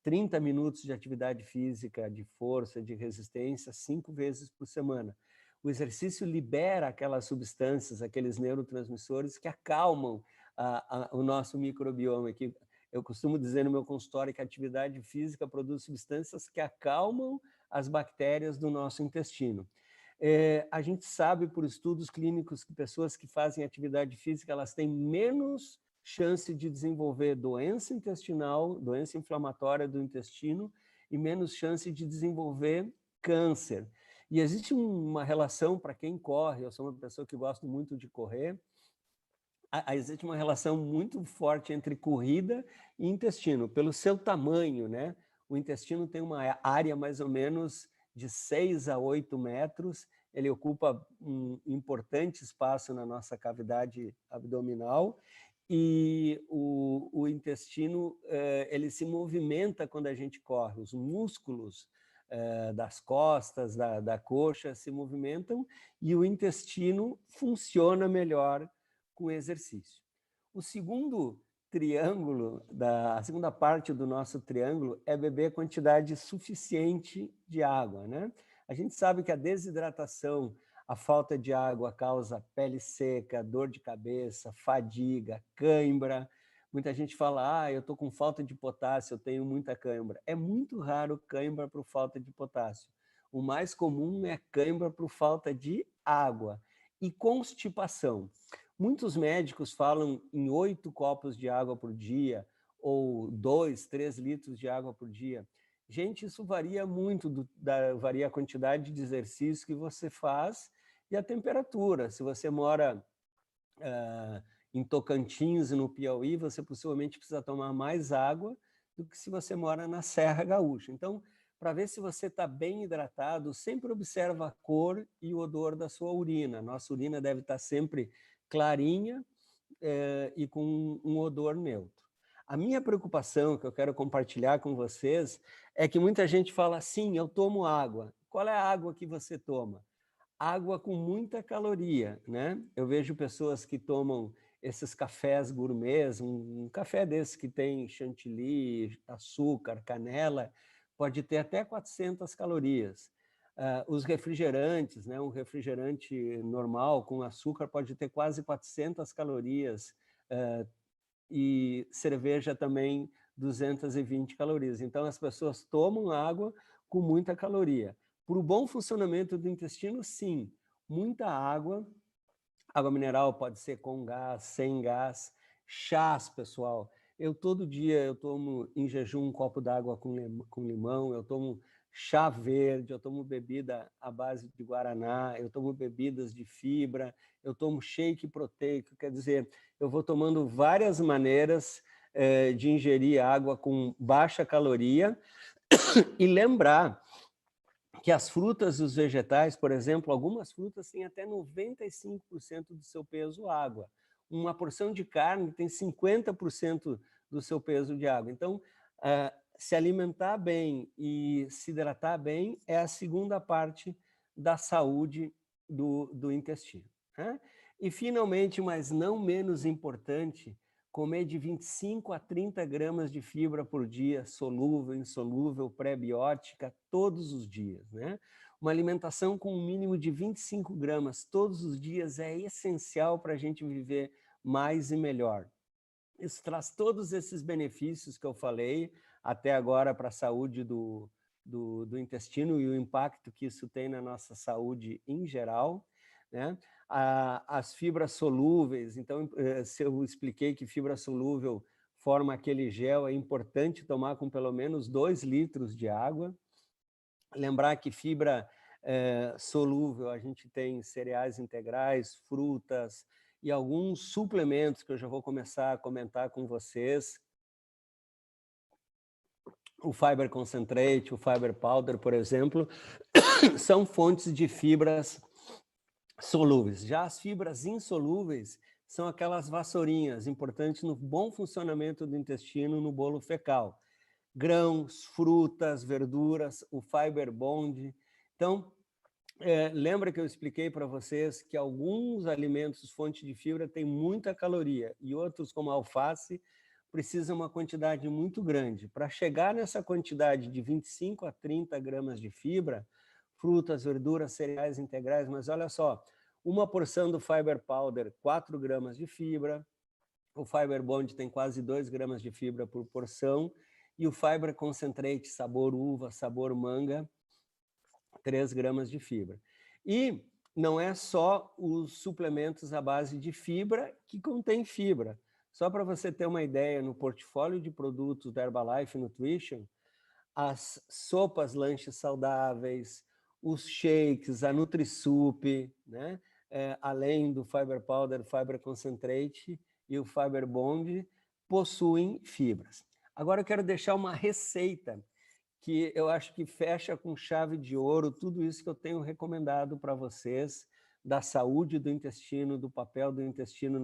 30 minutos de atividade física, de força, de resistência, 5 vezes por semana. O exercício libera aquelas substâncias, aqueles neurotransmissores que acalmam o nosso microbioma. Que eu costumo dizer no meu consultório que a atividade física produz substâncias que acalmam as bactérias do nosso intestino. A gente sabe por estudos clínicos que pessoas que fazem atividade física, elas têm menos chance de desenvolver doença intestinal, doença inflamatória do intestino, e menos chance de desenvolver câncer. E existe uma relação para quem corre, eu sou uma pessoa que gosto muito de correr, existe uma relação muito forte entre corrida e intestino, pelo seu tamanho, né? O intestino tem uma área mais ou menos de 6 a 8 metros, ele ocupa um importante espaço na nossa cavidade abdominal, e o intestino, ele se movimenta quando a gente corre, os músculos das costas, da coxa se movimentam, e o intestino funciona melhor com exercício. O segundo triângulo, a segunda parte do nosso triângulo é beber quantidade suficiente de água, né? A gente sabe que a desidratação, a falta de água causa pele seca, dor de cabeça, fadiga, cãibra. Muita gente fala, eu estou com falta de potássio, eu tenho muita cãibra. É muito raro cãibra por falta de potássio. O mais comum é cãibra por falta de água. E constipação. Muitos médicos falam em 8 copos de água por dia, ou 2, 3 litros de água por dia. Gente, isso varia muito, varia a quantidade de exercício que você faz e a temperatura. Se você mora em Tocantins, no Piauí, você possivelmente precisa tomar mais água do que se você mora na Serra Gaúcha. Então, para ver se você está bem hidratado, sempre observa a cor e o odor da sua urina. Nossa urina deve estar sempre clarinha e com um odor neutro. A minha preocupação, que eu quero compartilhar com vocês, é que muita gente fala, sim, eu tomo água. Qual é a água que você toma? Água com muita caloria, né? Eu vejo pessoas que tomam esses cafés gourmets, um café desse que tem chantilly, açúcar, canela, pode ter até 400 calorias. Os refrigerantes, né? Um refrigerante normal com açúcar pode ter quase 400 calorias, e cerveja também 220 calorias. Então, as pessoas tomam água com muita caloria. Para o bom funcionamento do intestino, sim, muita água. Água mineral pode ser com gás, sem gás. Chás, pessoal. Todo dia eu tomo em jejum um copo d'água com limão, eu tomo chá verde, eu tomo bebida à base de guaraná, eu tomo bebidas de fibra, eu tomo shake proteico, quer dizer, eu vou tomando várias maneiras de ingerir água com baixa caloria e lembrar que as frutas e os vegetais, por exemplo, algumas frutas têm até 95% do seu peso água. Uma porção de carne tem 50% do seu peso de água. Então, se alimentar bem e se hidratar bem é a segunda parte da saúde do intestino, né? E, finalmente, mas não menos importante, comer de 25 a 30 gramas de fibra por dia, solúvel, insolúvel, pré-biótica, todos os dias, né? Uma alimentação com um mínimo de 25 gramas todos os dias é essencial para a gente viver mais e melhor. Isso traz todos esses benefícios que eu falei até agora para a saúde do intestino e o impacto que isso tem na nossa saúde em geral, né? As fibras solúveis, então, se eu expliquei que fibra solúvel forma aquele gel, é importante tomar com pelo menos 2 litros de água. Lembrar que fibra solúvel, a gente tem cereais integrais, frutas e alguns suplementos que eu já vou começar a comentar com vocês. O Fiber Concentrate, o Fiber Powder, por exemplo, são fontes de fibras solúveis. Já as fibras insolúveis são aquelas vassourinhas, importantes no bom funcionamento do intestino, no bolo fecal. Grãos, frutas, verduras, o Fiber Bond. Então, lembra que eu expliquei para vocês que alguns alimentos, fonte de fibra, têm muita caloria e outros, como a alface, precisam uma quantidade muito grande. Para chegar nessa quantidade de 25 a 30 gramas de fibra, frutas, verduras, cereais integrais, mas olha só, uma porção do Fiber Powder, 4 gramas de fibra, o Fiber Bond tem quase 2 gramas de fibra por porção, e o Fiber Concentrate, sabor uva, sabor manga, 3 gramas de fibra. E não é só os suplementos à base de fibra que contém fibra. Só para você ter uma ideia, no portfólio de produtos da Herbalife Nutrition, as sopas lanches saudáveis, os shakes, a NutriSup, né? Além do Fiber Powder, Fiber Concentrate e o Fiber Bond, possuem fibras. Agora eu quero deixar uma receita que eu acho que fecha com chave de ouro tudo isso que eu tenho recomendado para vocês, da saúde do intestino, do papel do intestino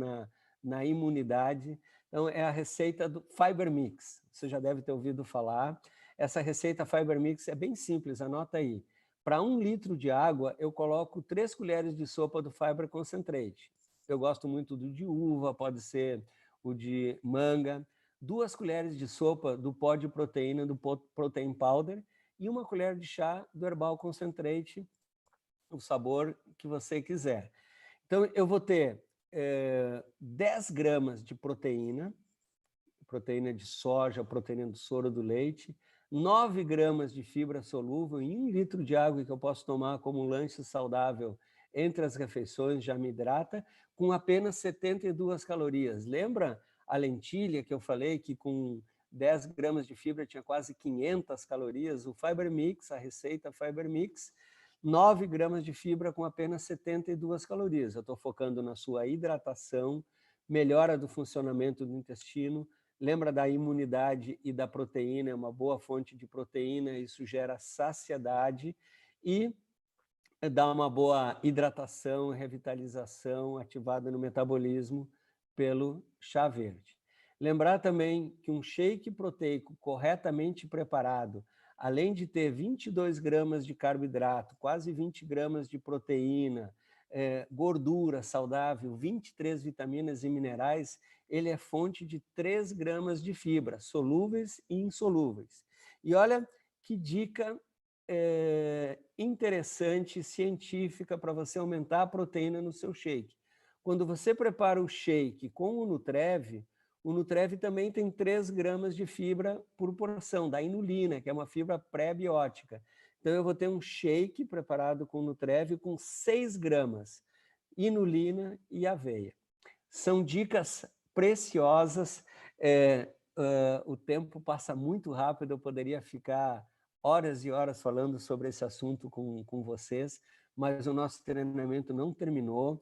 na imunidade. Então, é a receita do Fiber Mix. Você já deve ter ouvido falar. Essa receita Fiber Mix é bem simples, anota aí. Para 1 litro de água, eu coloco 3 colheres de sopa do Fiber Concentrate. Eu gosto muito do de uva, pode ser o de manga. 2 colheres de sopa do pó de proteína, do Protein Powder, e 1 colher de chá do Herbal Concentrate, o sabor que você quiser. Então, eu vou ter 10 gramas de proteína de soja, proteína do soro do leite, 9 gramas de fibra solúvel em 1 litro de água que eu posso tomar como um lanche saudável entre as refeições, já me hidrata, com apenas 72 calorias. Lembra a lentilha que eu falei que com 10 gramas de fibra tinha quase 500 calorias? O Fiber Mix, a receita Fiber Mix, 9 gramas de fibra com apenas 72 calorias. Eu estou focando na sua hidratação, melhora do funcionamento do intestino, lembra da imunidade e da proteína, é uma boa fonte de proteína, isso gera saciedade e dá uma boa hidratação, revitalização ativada no metabolismo pelo chá verde. Lembrar também que um shake proteico corretamente preparado, além de ter 22 gramas de carboidrato, quase 20 gramas de proteína, gordura saudável, 23 vitaminas e minerais, ele é fonte de 3 gramas de fibra, solúveis e insolúveis. E olha que dica interessante, científica, para você aumentar a proteína no seu shake. Quando você prepara o shake com o Nutrev também tem 3 gramas de fibra por porção, da inulina, que é uma fibra pré-biótica. Então, eu vou ter um shake preparado com Nutrev com 6 gramas, inulina e aveia. São dicas preciosas, o tempo passa muito rápido, eu poderia ficar horas e horas falando sobre esse assunto com vocês, mas o nosso treinamento não terminou.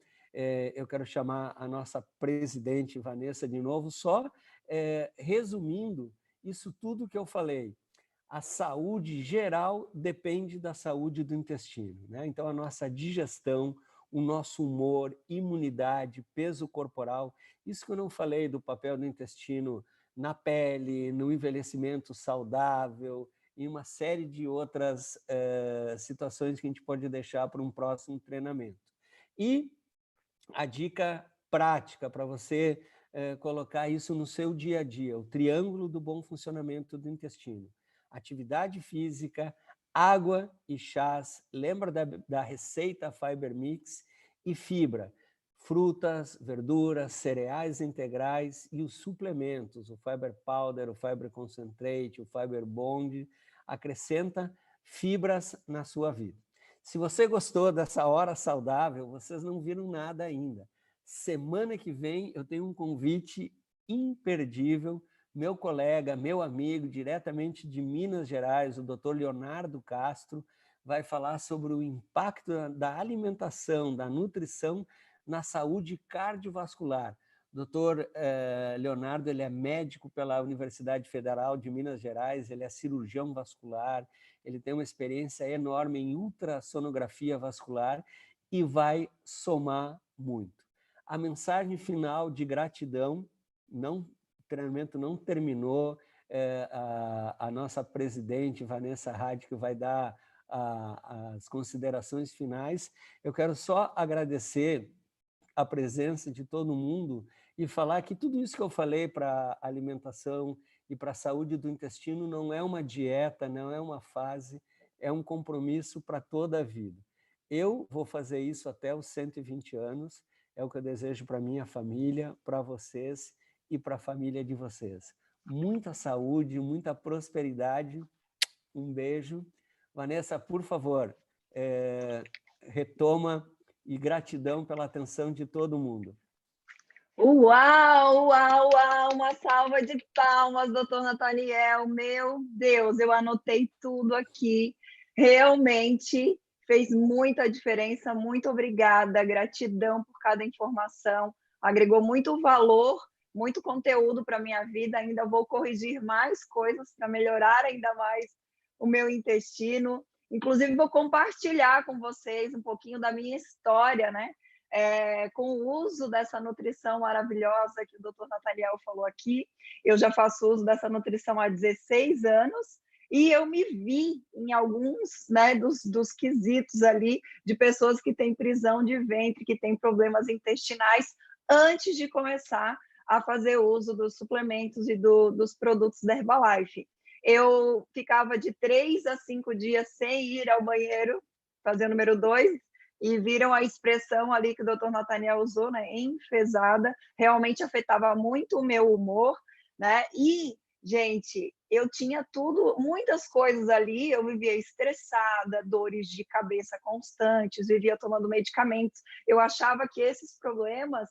Eu quero chamar a nossa presidente Vanessa de novo, só resumindo isso tudo que eu falei. a saúde geral depende da saúde do intestino, né? Então, a nossa digestão, o nosso humor, imunidade, peso corporal, isso que eu não falei do papel do intestino na pele, no envelhecimento saudável, e uma série de outras situações que a gente pode deixar para um próximo treinamento. E a dica prática para você colocar isso no seu dia a dia, o triângulo do bom funcionamento do intestino. Atividade física, água e chás, lembra da receita Fiber Mix, e fibra, frutas, verduras, cereais integrais e os suplementos, o Fiber Powder, o Fiber Concentrate, o Fiber Bond, acrescenta fibras na sua vida. Se você gostou dessa hora saudável, vocês não viram nada ainda. Semana que vem eu tenho um convite imperdível, meu colega, meu amigo, diretamente de Minas Gerais, o Dr. Leonardo Castro, vai falar sobre o impacto da alimentação, da nutrição na saúde cardiovascular. O Dr. Leonardo, ele é médico pela Universidade Federal de Minas Gerais, ele é cirurgião vascular, ele tem uma experiência enorme em ultrassonografia vascular e vai somar muito. A mensagem final de gratidão, o treinamento não terminou, a nossa presidente, Vanessa Hadi, que vai dar as considerações finais. Eu quero só agradecer a presença de todo mundo e falar que tudo isso que eu falei para a alimentação e para a saúde do intestino não é uma dieta, não é uma fase, é um compromisso para toda a vida. Eu vou fazer isso até os 120 anos, é o que eu desejo para minha família, para vocês e para a família de vocês. Muita saúde, muita prosperidade, um beijo. Vanessa, por favor, retoma, e gratidão pela atenção de todo mundo. Uau, uau, uau, uma salva de palmas, doutor Nathaniel. Meu Deus, eu anotei tudo aqui. Realmente fez muita diferença. Muito obrigada, gratidão por cada informação. Agregou muito valor, muito conteúdo para a minha vida. Ainda vou corrigir mais coisas para melhorar ainda mais o meu intestino. Inclusive, vou compartilhar com vocês um pouquinho da minha história, né? Com o uso dessa nutrição maravilhosa que o Dr. Nathaniel falou aqui. Eu já faço uso dessa nutrição há 16 anos e eu me vi em alguns, né, dos quesitos ali de pessoas que têm prisão de ventre, que têm problemas intestinais, antes de começar a fazer uso dos suplementos e dos produtos da Herbalife. Eu ficava de 3 a 5 dias sem ir ao banheiro, fazer o número 2, e viram a expressão ali que o Dr. Nathaniel usou, né, enfesada, realmente afetava muito o meu humor, né, e, gente, eu tinha tudo, muitas coisas ali, eu vivia estressada, dores de cabeça constantes, vivia tomando medicamentos, eu achava que esses problemas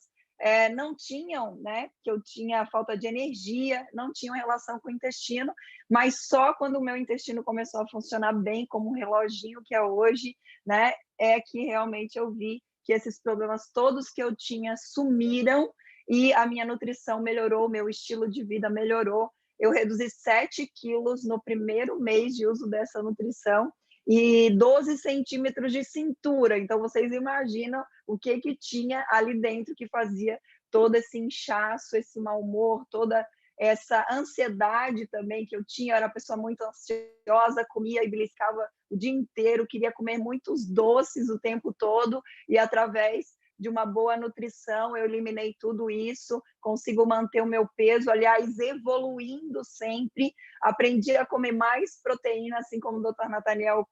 não tinham, né, que eu tinha falta de energia, não tinham relação com o intestino, mas só quando o meu intestino começou a funcionar bem, como um reloginho que é hoje, né, é que realmente eu vi que esses problemas todos que eu tinha sumiram e a minha nutrição melhorou, meu estilo de vida melhorou. Eu reduzi 7 quilos no primeiro mês de uso dessa nutrição e 12 centímetros de cintura. Então, vocês imaginam o que tinha ali dentro que fazia todo esse inchaço, esse mau humor, toda essa ansiedade também que eu tinha. Eu era uma pessoa muito ansiosa, comia e beliscava o dia inteiro, queria comer muitos doces o tempo todo, e através de uma boa nutrição eu eliminei tudo isso, consigo manter o meu peso, aliás, evoluindo sempre, aprendi a comer mais proteína, assim como o Dr. Nathaniel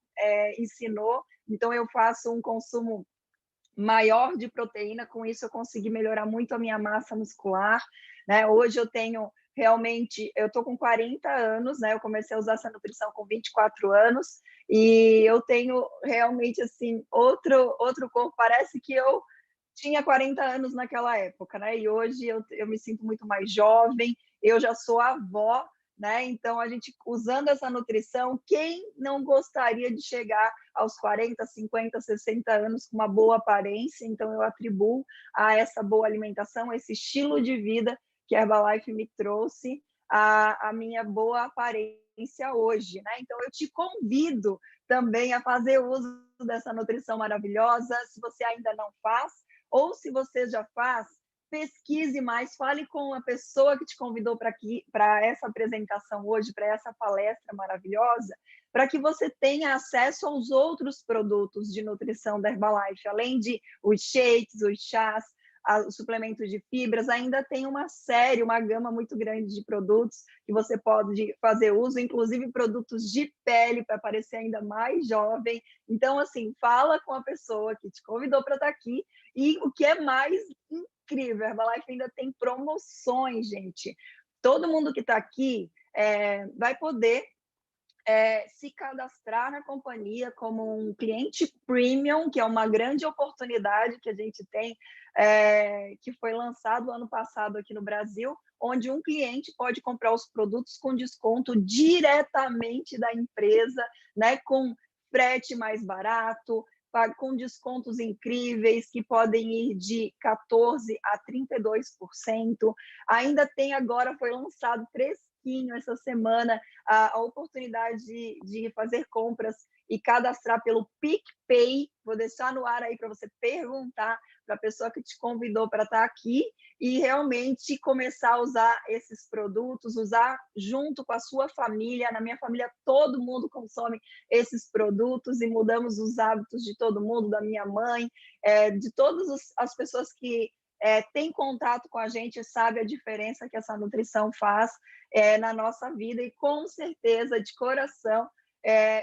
ensinou, então eu faço um consumo maior de proteína, com isso eu consegui melhorar muito a minha massa muscular, né? Hoje eu tenho realmente, eu tô com 40 anos, né? Eu comecei a usar essa nutrição com 24 anos e eu tenho realmente, assim, outro corpo, parece que eu tinha 40 anos naquela época, né? E hoje eu me sinto muito mais jovem, eu já sou avó, né? Então, a gente, usando essa nutrição, quem não gostaria de chegar aos 40, 50, 60 anos com uma boa aparência? Então, eu atribuo a essa boa alimentação, esse estilo de vida que a Herbalife me trouxe, a minha boa aparência hoje, né? Então, eu te convido também a fazer uso dessa nutrição maravilhosa, se você ainda não faz, ou se você já faz, pesquise mais, fale com a pessoa que te convidou para essa apresentação hoje, para essa palestra maravilhosa, para que você tenha acesso aos outros produtos de nutrição da Herbalife, além de os shakes, os chás, o suplemento de fibras, ainda tem uma gama muito grande de produtos que você pode fazer uso, inclusive produtos de pele para parecer ainda mais jovem. Então, assim, fala com a pessoa que te convidou para estar aqui. E o que é mais incrível, a Herbalife ainda tem promoções, gente. Todo mundo que está aqui vai poder se cadastrar na companhia como um cliente premium, que é uma grande oportunidade que a gente tem, que foi lançado ano passado aqui no Brasil, onde um cliente pode comprar os produtos com desconto diretamente da empresa, né, com frete mais barato, com descontos incríveis, que podem ir de 14% a 32%. Ainda tem agora, foi lançado fresquinho essa semana, a oportunidade de fazer compras e cadastrar pelo PicPay. Vou deixar no ar aí para você perguntar para a pessoa que te convidou para estar aqui e realmente começar a usar esses produtos, usar junto com a sua família. Na minha família, todo mundo consome esses produtos e mudamos os hábitos de todo mundo, da minha mãe, de todas as pessoas que têm contato com a gente, sabe a diferença que essa nutrição faz na nossa vida e, com certeza, de coração,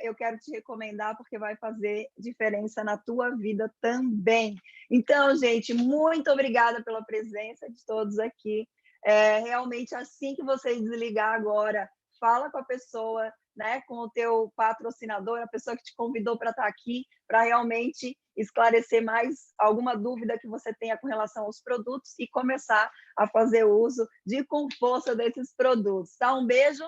eu quero te recomendar porque vai fazer diferença na tua vida também. Então, gente, muito obrigada pela presença de todos aqui. Realmente, assim que você desligar agora, fala com a pessoa, né, com o teu patrocinador, a pessoa que te convidou para estar aqui, para realmente esclarecer mais alguma dúvida que você tenha com relação aos produtos e começar a fazer uso com força desses produtos. Tá? Um beijo,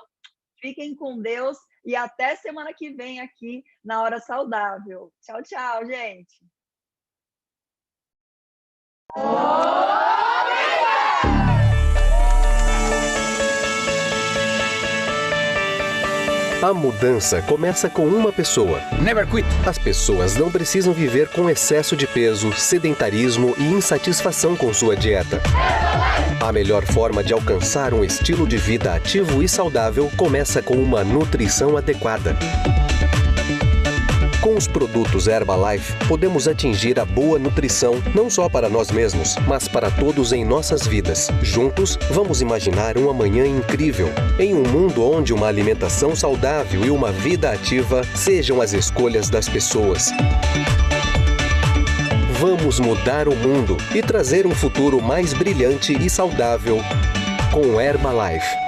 fiquem com Deus e até semana que vem aqui na Hora Saudável. Tchau, tchau, gente. A mudança começa com uma pessoa. Never quit. As pessoas não precisam viver com excesso de peso, sedentarismo e insatisfação com sua dieta. A melhor forma de alcançar um estilo de vida ativo e saudável começa com uma nutrição adequada. Com os produtos Herbalife, podemos atingir a boa nutrição não só para nós mesmos, mas para todos em nossas vidas. Juntos, vamos imaginar um amanhã incrível, em um mundo onde uma alimentação saudável e uma vida ativa sejam as escolhas das pessoas. Vamos mudar o mundo e trazer um futuro mais brilhante e saudável com Herbalife.